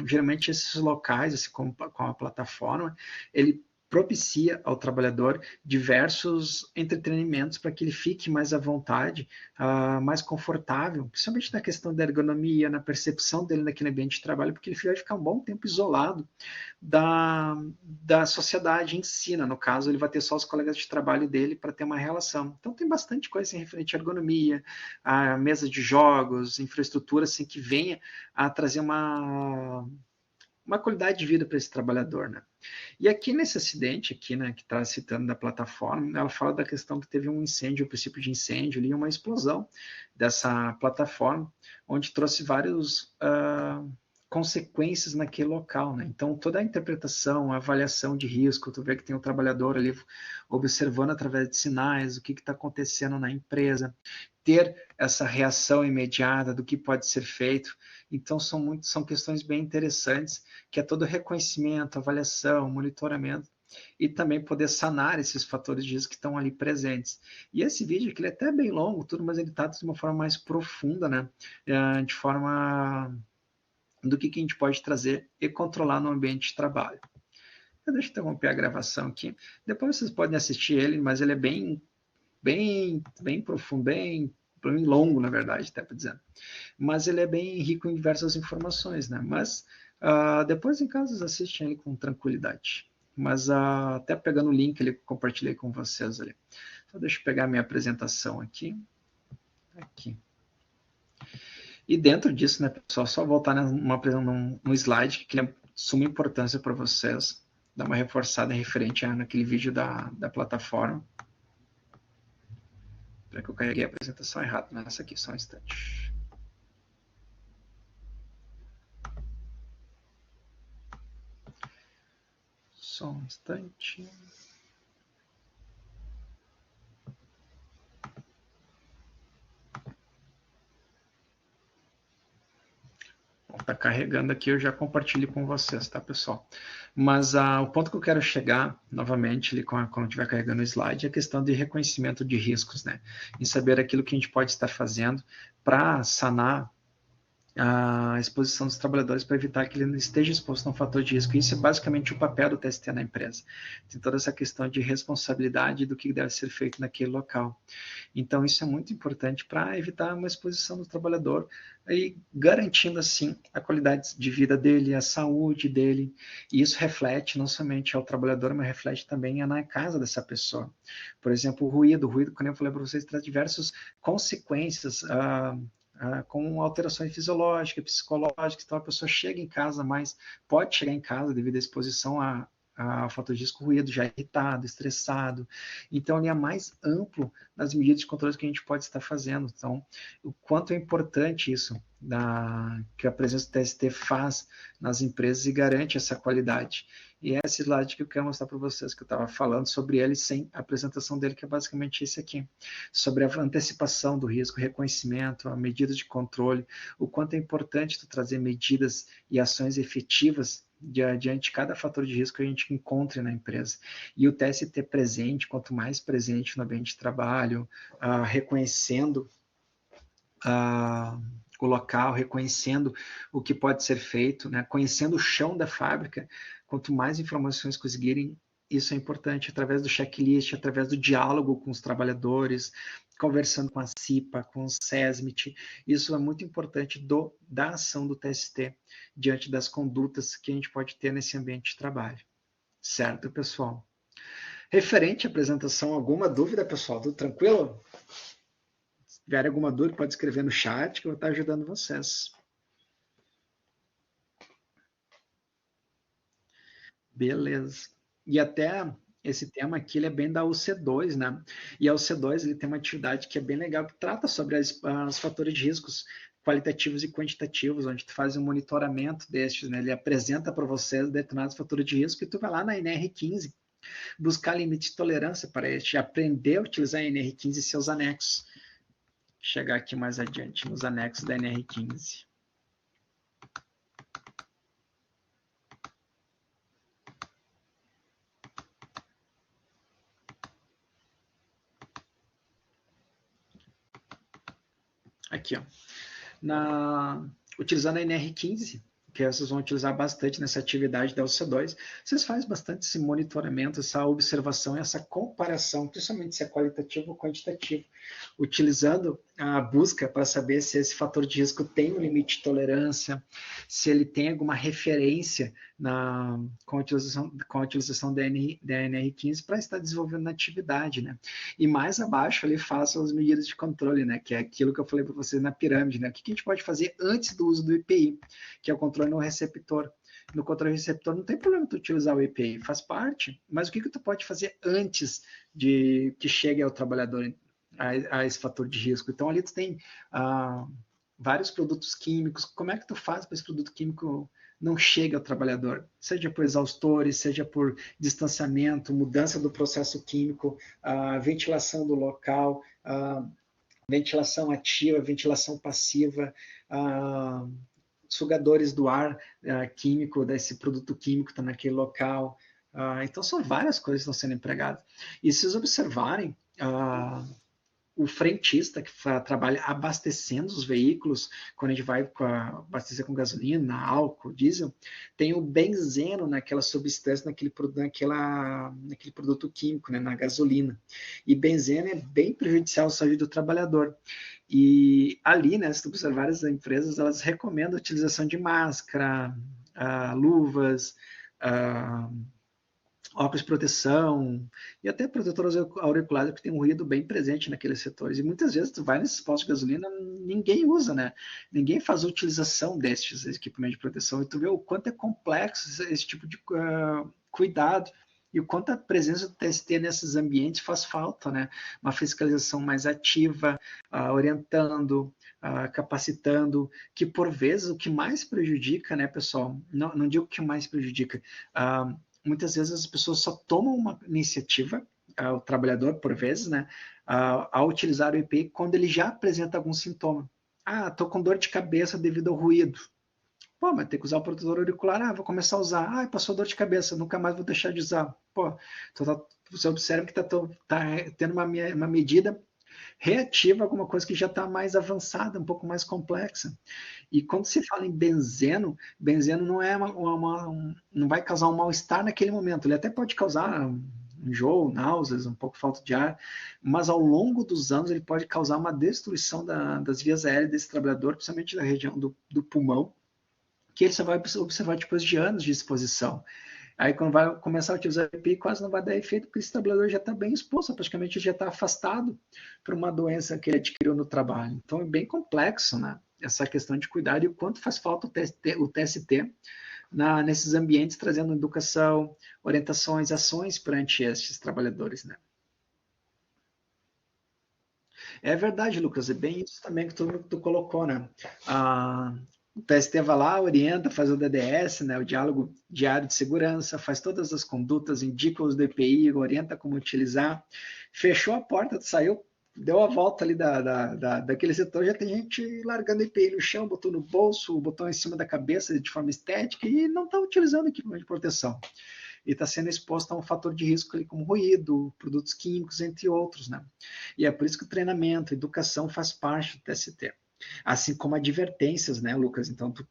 geralmente, esses locais, assim, com a plataforma, ele propicia ao trabalhador diversos entretenimentos para que ele fique mais à vontade, mais confortável, principalmente na questão da ergonomia, na percepção dele naquele ambiente de trabalho, porque ele vai ficar um bom tempo isolado da sociedade em si, né? No caso, ele vai ter só os colegas de trabalho dele para ter uma relação. Então, tem bastante coisa em referente à ergonomia, a mesa de jogos, infraestrutura, assim, que venha a trazer uma qualidade de vida para esse trabalhador, né? E aqui nesse acidente, aqui, né, que está citando da plataforma, ela fala da questão que teve um incêndio, um princípio de incêndio ali, uma explosão dessa plataforma, onde trouxe vários consequências naquele local, né? Então, toda a interpretação, a avaliação de risco, tu vê que tem um trabalhador ali observando através de sinais o que está acontecendo na empresa, ter essa reação imediata do que pode ser feito. Então, são questões bem interessantes, que é todo reconhecimento, avaliação, monitoramento, e também poder sanar esses fatores de risco que estão ali presentes. E esse vídeo aqui, ele é até bem longo, tudo, mas ele está de uma forma mais profunda, né? De forma do que a gente pode trazer e controlar no ambiente de trabalho. Deixa eu interromper a gravação aqui. Depois vocês podem assistir ele, mas ele é bem profundo, bem longo, na verdade, até para dizer. Mas ele é bem rico em diversas informações, né? Mas depois em casa vocês assistem ele com tranquilidade. Mas até pegando o link que compartilhei com vocês ali. Então deixa eu pegar a minha apresentação aqui. Aqui. E dentro disso, né, pessoal, só voltar num slide que é de suma importância para vocês, dar uma reforçada referente naquele vídeo da plataforma. Espera que eu carreguei a apresentação errada nessa aqui, só um instante. Só um instante. Está carregando aqui, eu já compartilho com vocês, tá, pessoal? Mas o ponto que eu quero chegar, novamente, ali, quando estiver carregando o slide, é a questão de reconhecimento de riscos, né? Em saber aquilo que a gente pode estar fazendo para sanar a exposição dos trabalhadores para evitar que ele não esteja exposto a um fator de risco. Isso é basicamente o papel do TST na empresa. Tem toda essa questão de responsabilidade do que deve ser feito naquele local. Então, isso é muito importante para evitar uma exposição do trabalhador e garantindo, assim, a qualidade de vida dele, a saúde dele. E isso reflete não somente ao trabalhador, mas reflete também na casa dessa pessoa. Por exemplo, o ruído, como eu falei para vocês, traz diversas consequências com alterações fisiológicas, psicológicas, então a pessoa chega em casa pode chegar em casa devido à exposição ao fator de risco ruído, já irritado, estressado. Então, ele é mais amplo nas medidas de controle que a gente pode estar fazendo. Então, o quanto é importante isso, que a presença do TST faz nas empresas e garante essa qualidade. E é esse slide que eu quero mostrar para vocês, que eu estava falando sobre ele sem a apresentação dele, que é basicamente esse aqui, sobre a antecipação do risco, reconhecimento, a medidas de controle, o quanto é importante tu trazer medidas e ações efetivas diante de cada fator de risco que a gente encontre na empresa. E o TST presente, quanto mais presente no ambiente de trabalho, reconhecendo o local, reconhecendo o que pode ser feito, né? Conhecendo o chão da fábrica, quanto mais informações conseguirem, isso é importante, através do checklist, através do diálogo com os trabalhadores, conversando com a CIPA, com o SESMIT. Isso é muito importante da ação do TST diante das condutas que a gente pode ter nesse ambiente de trabalho. Certo, pessoal? Referente à apresentação, alguma dúvida, pessoal? Tudo tranquilo? Se tiver alguma dúvida, pode escrever no chat que eu vou estar ajudando vocês. Beleza. E até esse tema aqui, ele é bem da UC2, né? E a UC2, ele tem uma atividade que é bem legal, que trata sobre os fatores de riscos qualitativos e quantitativos, onde tu faz um monitoramento destes, né? Ele apresenta para vocês determinados fatores de risco e tu vai lá na NR15, buscar limite de tolerância para este, aprender a utilizar a NR15 e seus anexos. Chegar aqui mais adiante, nos anexos da NR15. Aqui, ó. Utilizando a NR15, que vocês vão utilizar bastante nessa atividade da UC2, vocês fazem bastante esse monitoramento, essa observação, essa comparação, principalmente se é qualitativo ou quantitativo, utilizando a busca para saber se esse fator de risco tem um limite de tolerância, se ele tem alguma referência com a utilização da NR15 para estar desenvolvendo na atividade, né? E mais abaixo ali façam as medidas de controle, né? Que é aquilo que eu falei para vocês na pirâmide, né? O que a gente pode fazer antes do uso do EPI, que é o controle no receptor. No controle receptor não tem problema tu utilizar o EPI, faz parte, mas o que tu pode fazer antes de que chegue ao trabalhador a esse fator de risco? Então ali tu tem vários produtos químicos, como é que tu faz para esse produto químico não chegue ao trabalhador? Seja por exaustores, seja por distanciamento, mudança do processo químico, ventilação do local, ventilação ativa, ventilação passiva, sugadores do ar químico, desse produto químico que está naquele local. Então, são várias coisas que estão sendo empregadas. E se vocês observarem, o frentista que trabalha abastecendo os veículos, quando a gente vai abastecer com gasolina, álcool, diesel, tem o benzeno naquela substância, naquele produto químico, né, na gasolina. E benzeno é bem prejudicial à saúde do trabalhador. E ali, né, se tu observar, as empresas, elas recomendam a utilização de máscara, luvas, óculos de proteção e até protetores auriculares, que tem um ruído bem presente naqueles setores. E muitas vezes tu vai nesses postos de gasolina, ninguém usa, né? Ninguém faz a utilização destes equipamentos de proteção. E tu vê o quanto é complexo esse tipo de cuidado e o quanto a presença do TST nesses ambientes faz falta, né? Uma fiscalização mais ativa, orientando, capacitando, que por vezes o que mais prejudica, né, pessoal? Não digo que mais prejudica, muitas vezes as pessoas só tomam uma iniciativa, o trabalhador, por vezes, né, ao utilizar o EPI quando ele já apresenta algum sintoma. Estou com dor de cabeça devido ao ruído. Pô, mas tem que usar o protetor auricular. Vou começar a usar. Passou dor de cabeça, nunca mais vou deixar de usar. Pô, você observa que está tendo uma medida reativa a alguma coisa que já está mais avançada, um pouco mais complexa. E quando se fala em benzeno não é não vai causar um mal-estar naquele momento. Ele até pode causar enjoo, náuseas, um pouco falta de ar, mas ao longo dos anos ele pode causar uma destruição das vias aéreas desse trabalhador, principalmente da região do pulmão, que ele só vai observar depois de anos de exposição. Aí quando vai começar a utilizar o EPI, quase não vai dar efeito, porque esse trabalhador já está bem exposto, praticamente já está afastado por uma doença que ele adquiriu no trabalho. Então é bem complexo, né? Essa questão de cuidado e o quanto faz falta o TST nesses ambientes, trazendo educação, orientações, ações perante estes trabalhadores, né? É verdade, Lucas, é bem isso também que tu colocou, né? O TST vai lá, orienta, faz o DDS, né, o diálogo diário de segurança, faz todas as condutas, indica os DPI, orienta como utilizar, fechou a porta, saiu, deu a volta ali daquele setor, já tem gente largando EPI no chão, botou no bolso, botou em cima da cabeça de forma estética e não está utilizando equipamento de proteção. E está sendo exposto a um fator de risco ali como ruído, produtos químicos, entre outros, né? E é por isso que o treinamento, a educação faz parte do TST. Assim como advertências, né, Lucas? Então, tu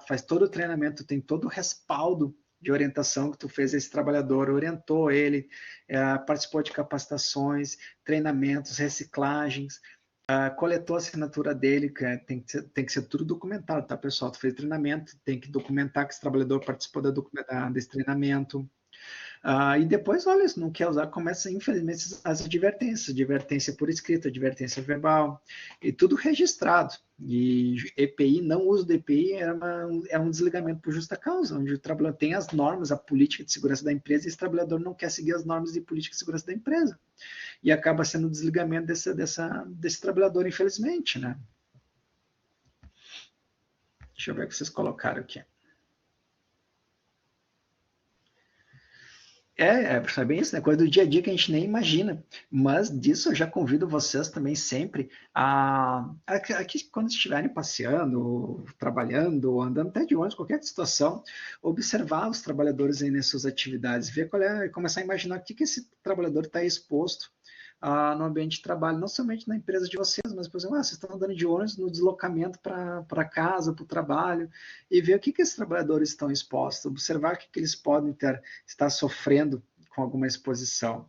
faz todo o treinamento, tem todo o respaldo de orientação que tu fez a esse trabalhador, orientou ele, participou de capacitações, treinamentos, reciclagens, coletou a assinatura dele, que tem que ser tudo documentado, tá, pessoal? Tu fez treinamento, tem que documentar que esse trabalhador participou desse treinamento. E depois, olha, se não quer usar, começa, infelizmente, as advertências, advertência por escrito, advertência verbal, e tudo registrado. E EPI, não uso do EPI, é um desligamento por justa causa, onde o trabalhador tem as normas, a política de segurança da empresa, e esse trabalhador não quer seguir as normas de política de segurança da empresa. E acaba sendo o desligamento desse trabalhador, infelizmente, né? Deixa eu ver o que vocês colocaram aqui. É bem isso, né? Coisa do dia a dia que a gente nem imagina. Mas disso eu já convido vocês também sempre aqui quando estiverem passeando, trabalhando, andando até de ônibus, qualquer situação, observar os trabalhadores aí nas suas atividades, ver qual é, começar a imaginar o que esse trabalhador está exposto no ambiente de trabalho, não somente na empresa de vocês, mas, por exemplo, vocês estão andando de ônibus no deslocamento para casa, para o trabalho, e ver o que esses trabalhadores estão expostos, observar o que eles podem estar sofrendo com alguma exposição.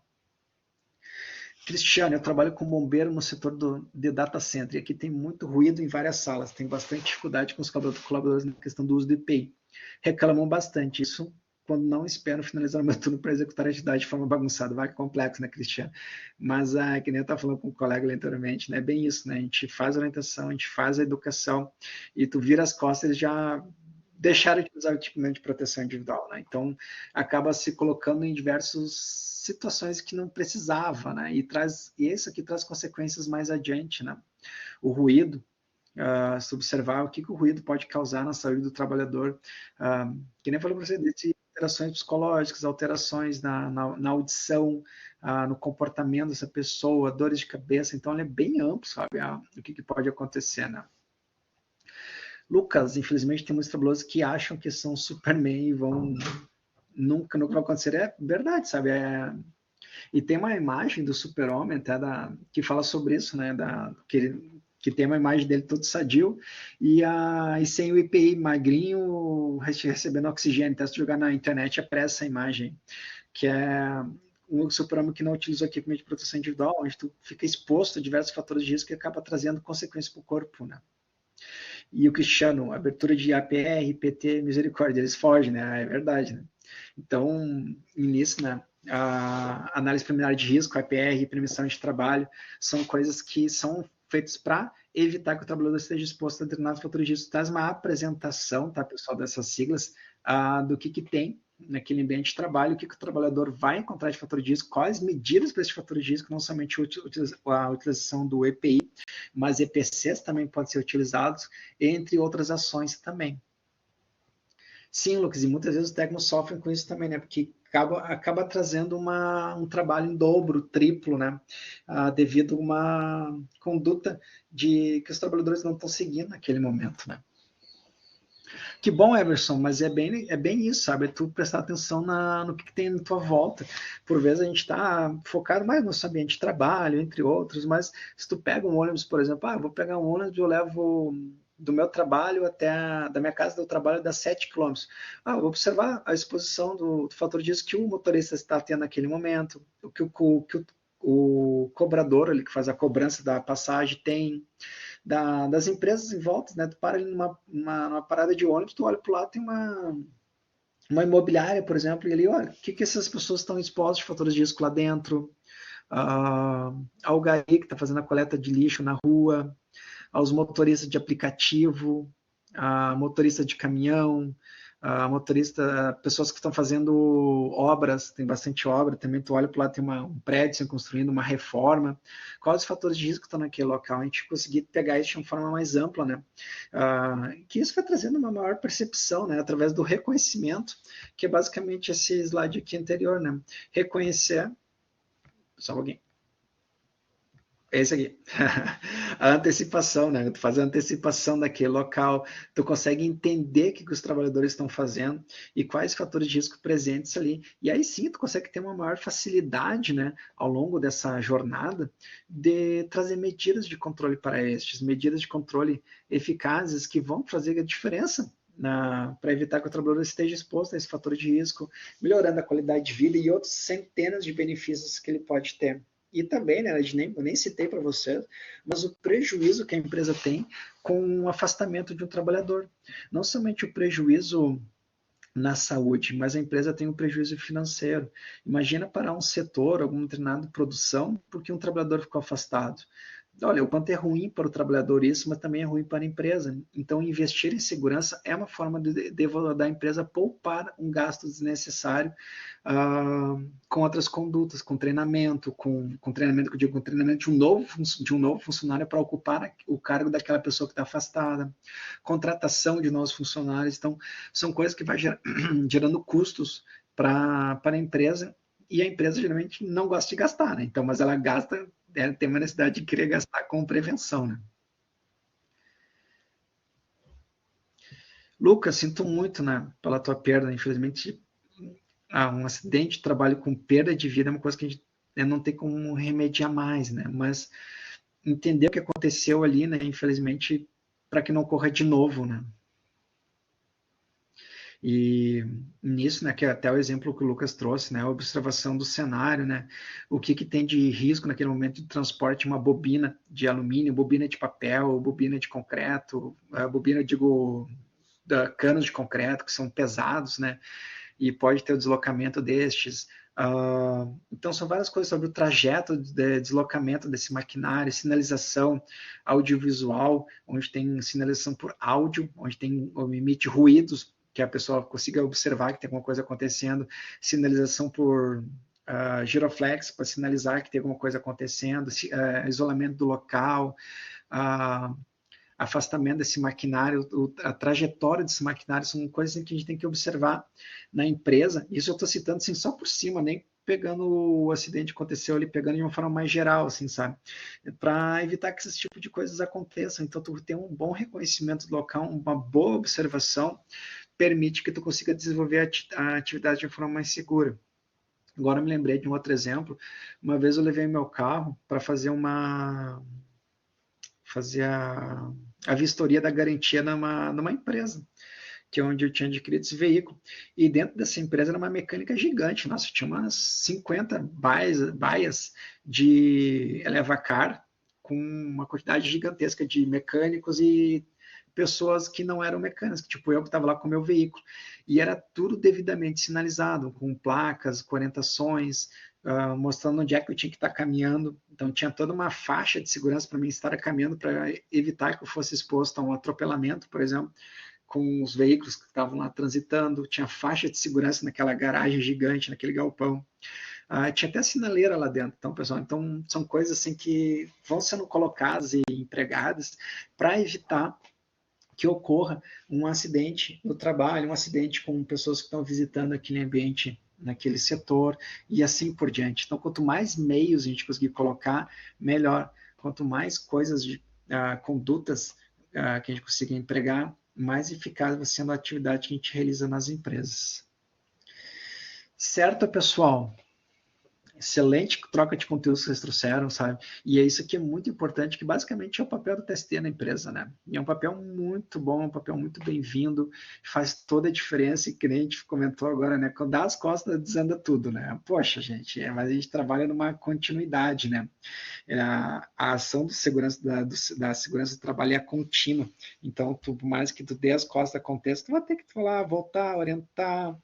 Cristiano, eu trabalho como bombeiro no setor de data center, e aqui tem muito ruído em várias salas, tem bastante dificuldade com os colaboradores na questão do uso do EPI. Reclamam bastante, isso quando não espero finalizar o meu turno para executar a atividade de forma bagunçada. Vai que complexo, né, Cristiano? Mas, que nem eu estava falando com o colega anteriormente, né, bem isso, né? A gente faz a orientação, a gente faz a educação, e tu vira as costas, eles já deixaram de usar o equipamento de proteção individual, né? Então, acaba se colocando em diversas situações que não precisava, né? E isso aqui traz consequências mais adiante, né? O ruído, se observar o que o ruído pode causar na saúde do trabalhador, que nem eu falei para você, de alterações psicológicas, alterações na audição, no comportamento dessa pessoa, dores de cabeça, então ele é bem amplo, sabe, o que pode acontecer, né? Lucas, infelizmente tem muitos trabalhadores que acham que são Superman e nunca vai acontecer, é verdade, sabe, e tem uma imagem do Super-Homem até que fala sobre isso, né, que tem uma imagem dele todo sadio e sem o EPI magrinho recebendo oxigênio. Então, se jogar na internet, aparece essa imagem, que é um Super-Homem que não utilizou equipamento de proteção individual, onde tu fica exposto a diversos fatores de risco que acaba trazendo consequências para o corpo, né? E o Cristiano, abertura de APR, PT, misericórdia, eles fogem, né? É verdade, né? Então, nisso, né? A análise preliminar de risco, APR, permissão de trabalho, são coisas que são feitas para evitar que o trabalhador esteja exposto a determinados fatores de risco. Traz uma apresentação, tá, pessoal, dessas siglas, do que tem naquele ambiente de trabalho, o que o trabalhador vai encontrar de fator de risco, quais medidas para esse fator de risco, não somente a utilização do EPI, mas EPCs também podem ser utilizados, entre outras ações também. Sim, Lucas, e muitas vezes os técnicos sofrem com isso também, né? Porque acaba trazendo um trabalho em dobro, triplo, né? Devido a uma conduta que os trabalhadores não estão seguindo naquele momento, né? Que bom, Everson, mas é bem isso, sabe? É tu prestar atenção no que tem na tua volta. Por vezes a gente está focado mais no seu ambiente de trabalho, entre outros, mas se tu pega um ônibus, por exemplo, eu vou pegar um ônibus e eu levo do meu trabalho da minha casa do trabalho dá 7 quilômetros. Vou observar a exposição do fator de risco que o motorista está tendo naquele momento, o que o cobrador ali que faz a cobrança da passagem tem, das empresas em volta, né? Tu para ali numa parada de ônibus, tu olha para o lado, tem uma imobiliária, por exemplo, e ali, olha, o que essas pessoas estão expostas de fatores de risco lá dentro, ao gari que está fazendo a coleta de lixo na rua, aos motoristas de aplicativo, a motorista de caminhão, a motorista, pessoas que estão fazendo obras, tem bastante obra, também tu olha para lá, tem um prédio sendo construído, uma reforma, quais os fatores de risco estão naquele local, a gente conseguir pegar isso de uma forma mais ampla, né? Que isso vai trazendo uma maior percepção, né? Através do reconhecimento, que é basicamente esse slide aqui anterior, né? Reconhecer, só um pouquinho. Esse aqui. A antecipação, né? Tu faz a antecipação daquele local, tu consegue entender o que os trabalhadores estão fazendo e quais fatores de risco presentes ali. E aí sim, tu consegue ter uma maior facilidade, né, ao longo dessa jornada, de trazer medidas de controle para estes, medidas de controle eficazes que vão fazer a diferença para evitar que o trabalhador esteja exposto a esse fator de risco, melhorando a qualidade de vida e outras centenas de benefícios que ele pode ter. E também, né, eu nem citei para vocês, mas o prejuízo que a empresa tem com o afastamento de um trabalhador. Não somente o prejuízo na saúde, mas a empresa tem um prejuízo financeiro. Imagina parar um setor, algum determinado produção, porque um trabalhador ficou afastado. Olha, o quanto é ruim para o trabalhador isso, mas também é ruim para a empresa. Então, investir em segurança é uma forma da empresa poupar um gasto desnecessário com outras condutas, com treinamento, com treinamento que eu digo, com treinamento de um novo funcionário para ocupar o cargo daquela pessoa que está afastada, contratação de novos funcionários. Então, são coisas que vai gerando custos para a empresa e a empresa geralmente não gosta de gastar, né? Então, mas ela gasta, ela tem uma necessidade de querer gastar com prevenção, né? Lucas, sinto muito, né, pela tua perda. Infelizmente, um acidente de trabalho com perda de vida é uma coisa que a gente não tem como remediar mais, né? Mas entender o que aconteceu ali, né? Infelizmente, para que não ocorra de novo, né? E nisso, né, que é até o exemplo que o Lucas trouxe, né, a observação do cenário, né, o que tem de risco naquele momento de transporte, uma bobina de alumínio, bobina de papel, bobina de concreto, bobina, eu digo, canos de concreto que são pesados, né, e pode ter o deslocamento destes. Então, são várias coisas sobre o trajeto de deslocamento desse maquinário, sinalização audiovisual, onde tem sinalização por áudio, onde emite ruídos, que a pessoa consiga observar que tem alguma coisa acontecendo, sinalização por giroflex, para sinalizar que tem alguma coisa acontecendo, isolamento do local, afastamento desse maquinário, a trajetória desse maquinário, são coisas que a gente tem que observar na empresa. Isso eu estou citando assim, só por cima, nem pegando o acidente que aconteceu ali, pegando de uma forma mais geral, assim, sabe? Para evitar que esse tipo de coisas aconteçam. Então, tu tem um bom reconhecimento do local, uma boa observação, permite que tu consiga desenvolver a atividade de uma forma mais segura. Agora eu me lembrei de um outro exemplo. Uma vez eu levei meu carro para fazer a vistoria da garantia numa empresa, que é onde eu tinha adquirido esse veículo. E dentro dessa empresa era uma mecânica gigante. Nossa, tinha umas 50 baias de elevacar, com uma quantidade gigantesca de mecânicos e pessoas que não eram mecânicas, tipo eu que estava lá com o meu veículo. E era tudo devidamente sinalizado, com placas, com orientações, mostrando onde é que eu tinha que estar caminhando. Então tinha toda uma faixa de segurança para mim estar caminhando para evitar que eu fosse exposto a um atropelamento, por exemplo, com os veículos que estavam lá transitando. Tinha faixa de segurança naquela garagem gigante, naquele galpão. Tinha até sinaleira lá dentro. Então, pessoal, são coisas assim que vão sendo colocadas e empregadas para evitar que ocorra um acidente no trabalho, um acidente com pessoas que estão visitando aquele ambiente, naquele setor, e assim por diante. Então, quanto mais meios a gente conseguir colocar, melhor. Quanto mais coisas, condutas que a gente consiga empregar, mais eficaz vai sendo a atividade que a gente realiza nas empresas. Certo, pessoal? Excelente troca de conteúdos que vocês trouxeram, sabe? E é isso que é muito importante, que basicamente é o papel do TST na empresa, né? E é um papel muito bom, um papel muito bem-vindo, faz toda a diferença, e que nem a gente comentou agora, né? Quando dá as costas, desanda tudo, né? Poxa, gente, mas a gente trabalha numa continuidade, né? A ação de segurança da segurança do trabalho é contínua. Então, por mais que tu dê as costas aconteça, tu vai ter que falar, voltar, orientar,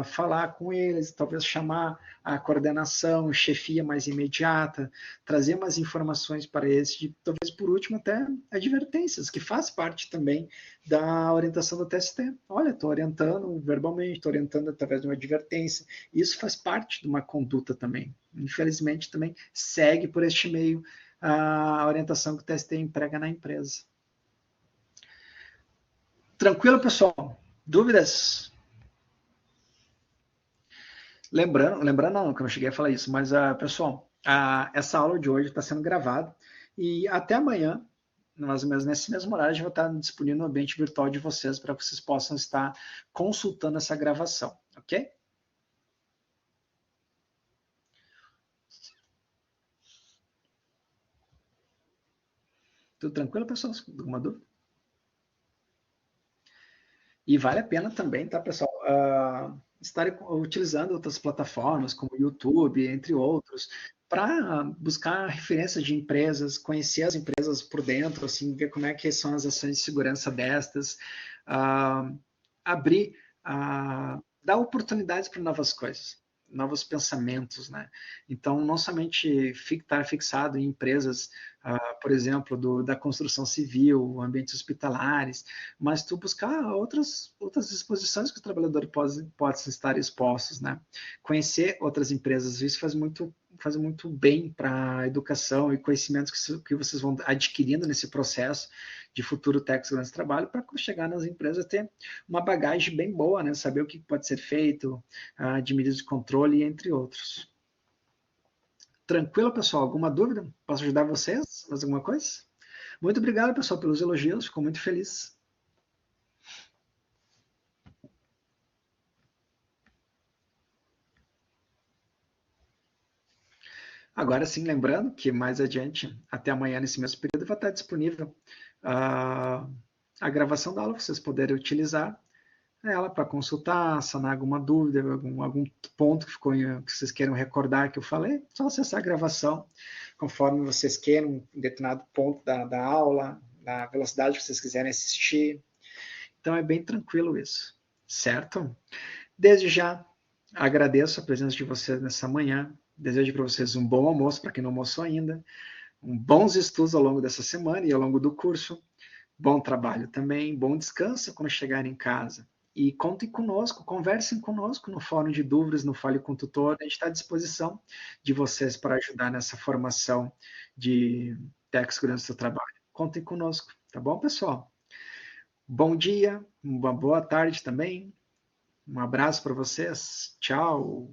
falar com eles, talvez chamar a coordenação, chefia mais imediata, trazer umas informações para eles, talvez por último até advertências, que faz parte também da orientação do TST. Olha, estou orientando verbalmente, estou orientando através de uma advertência. Isso faz parte de uma conduta também. Infelizmente também segue por este meio a orientação que o TST emprega na empresa. Tranquilo, pessoal? Dúvidas? Lembrando não, que eu não cheguei a falar isso, mas, pessoal, essa aula de hoje está sendo gravada e até amanhã, mais ou menos nesse mesmo horário, a gente vai estar disponível no ambiente virtual de vocês para que vocês possam estar consultando essa gravação, ok? Tudo tranquilo, pessoal? Alguma dúvida? E vale a pena também, tá, pessoal, estarem utilizando outras plataformas, como o YouTube, entre outros, para buscar referências de empresas, conhecer as empresas por dentro, assim, ver como é que são as ações de segurança destas, abrir, dar oportunidades para novas coisas, novos pensamentos, né? Então, não somente estar fixado em empresas, por exemplo, da construção civil, ambientes hospitalares, mas tu buscar outras exposições que o trabalhador pode estar expostos, né? Conhecer outras empresas, isso faz muito bem para a educação e conhecimentos que vocês vão adquirindo nesse processo de futuro técnico segurança do trabalho, para chegar nas empresas ter uma bagagem bem boa, né? Saber o que pode ser feito, de medidas de controle, entre outros. Tranquilo, pessoal? Alguma dúvida? Posso ajudar vocês? Mais alguma coisa? Muito obrigado, pessoal, pelos elogios. Fico muito feliz. Agora sim, lembrando que mais adiante, até amanhã, nesse mesmo período, vai estar disponível a gravação da aula, para vocês poderem utilizar ela para consultar, sanar alguma dúvida, algum ponto que vocês queiram recordar que eu falei, só acessar a gravação, conforme vocês queiram, um determinado ponto da aula, na velocidade que vocês quiserem assistir. Então é bem tranquilo isso, certo? Desde já, agradeço a presença de vocês nessa manhã, desejo para vocês um bom almoço, para quem não almoçou ainda, bons estudos ao longo dessa semana e ao longo do curso, bom trabalho também, bom descanso quando chegarem em casa. E contem conosco, conversem conosco no fórum de dúvidas, no Fale com o Tutor. A gente está à disposição de vocês para ajudar nessa formação de técnico de segurança do trabalho. Contem conosco, tá bom, pessoal? Bom dia, uma boa tarde também. Um abraço para vocês. Tchau.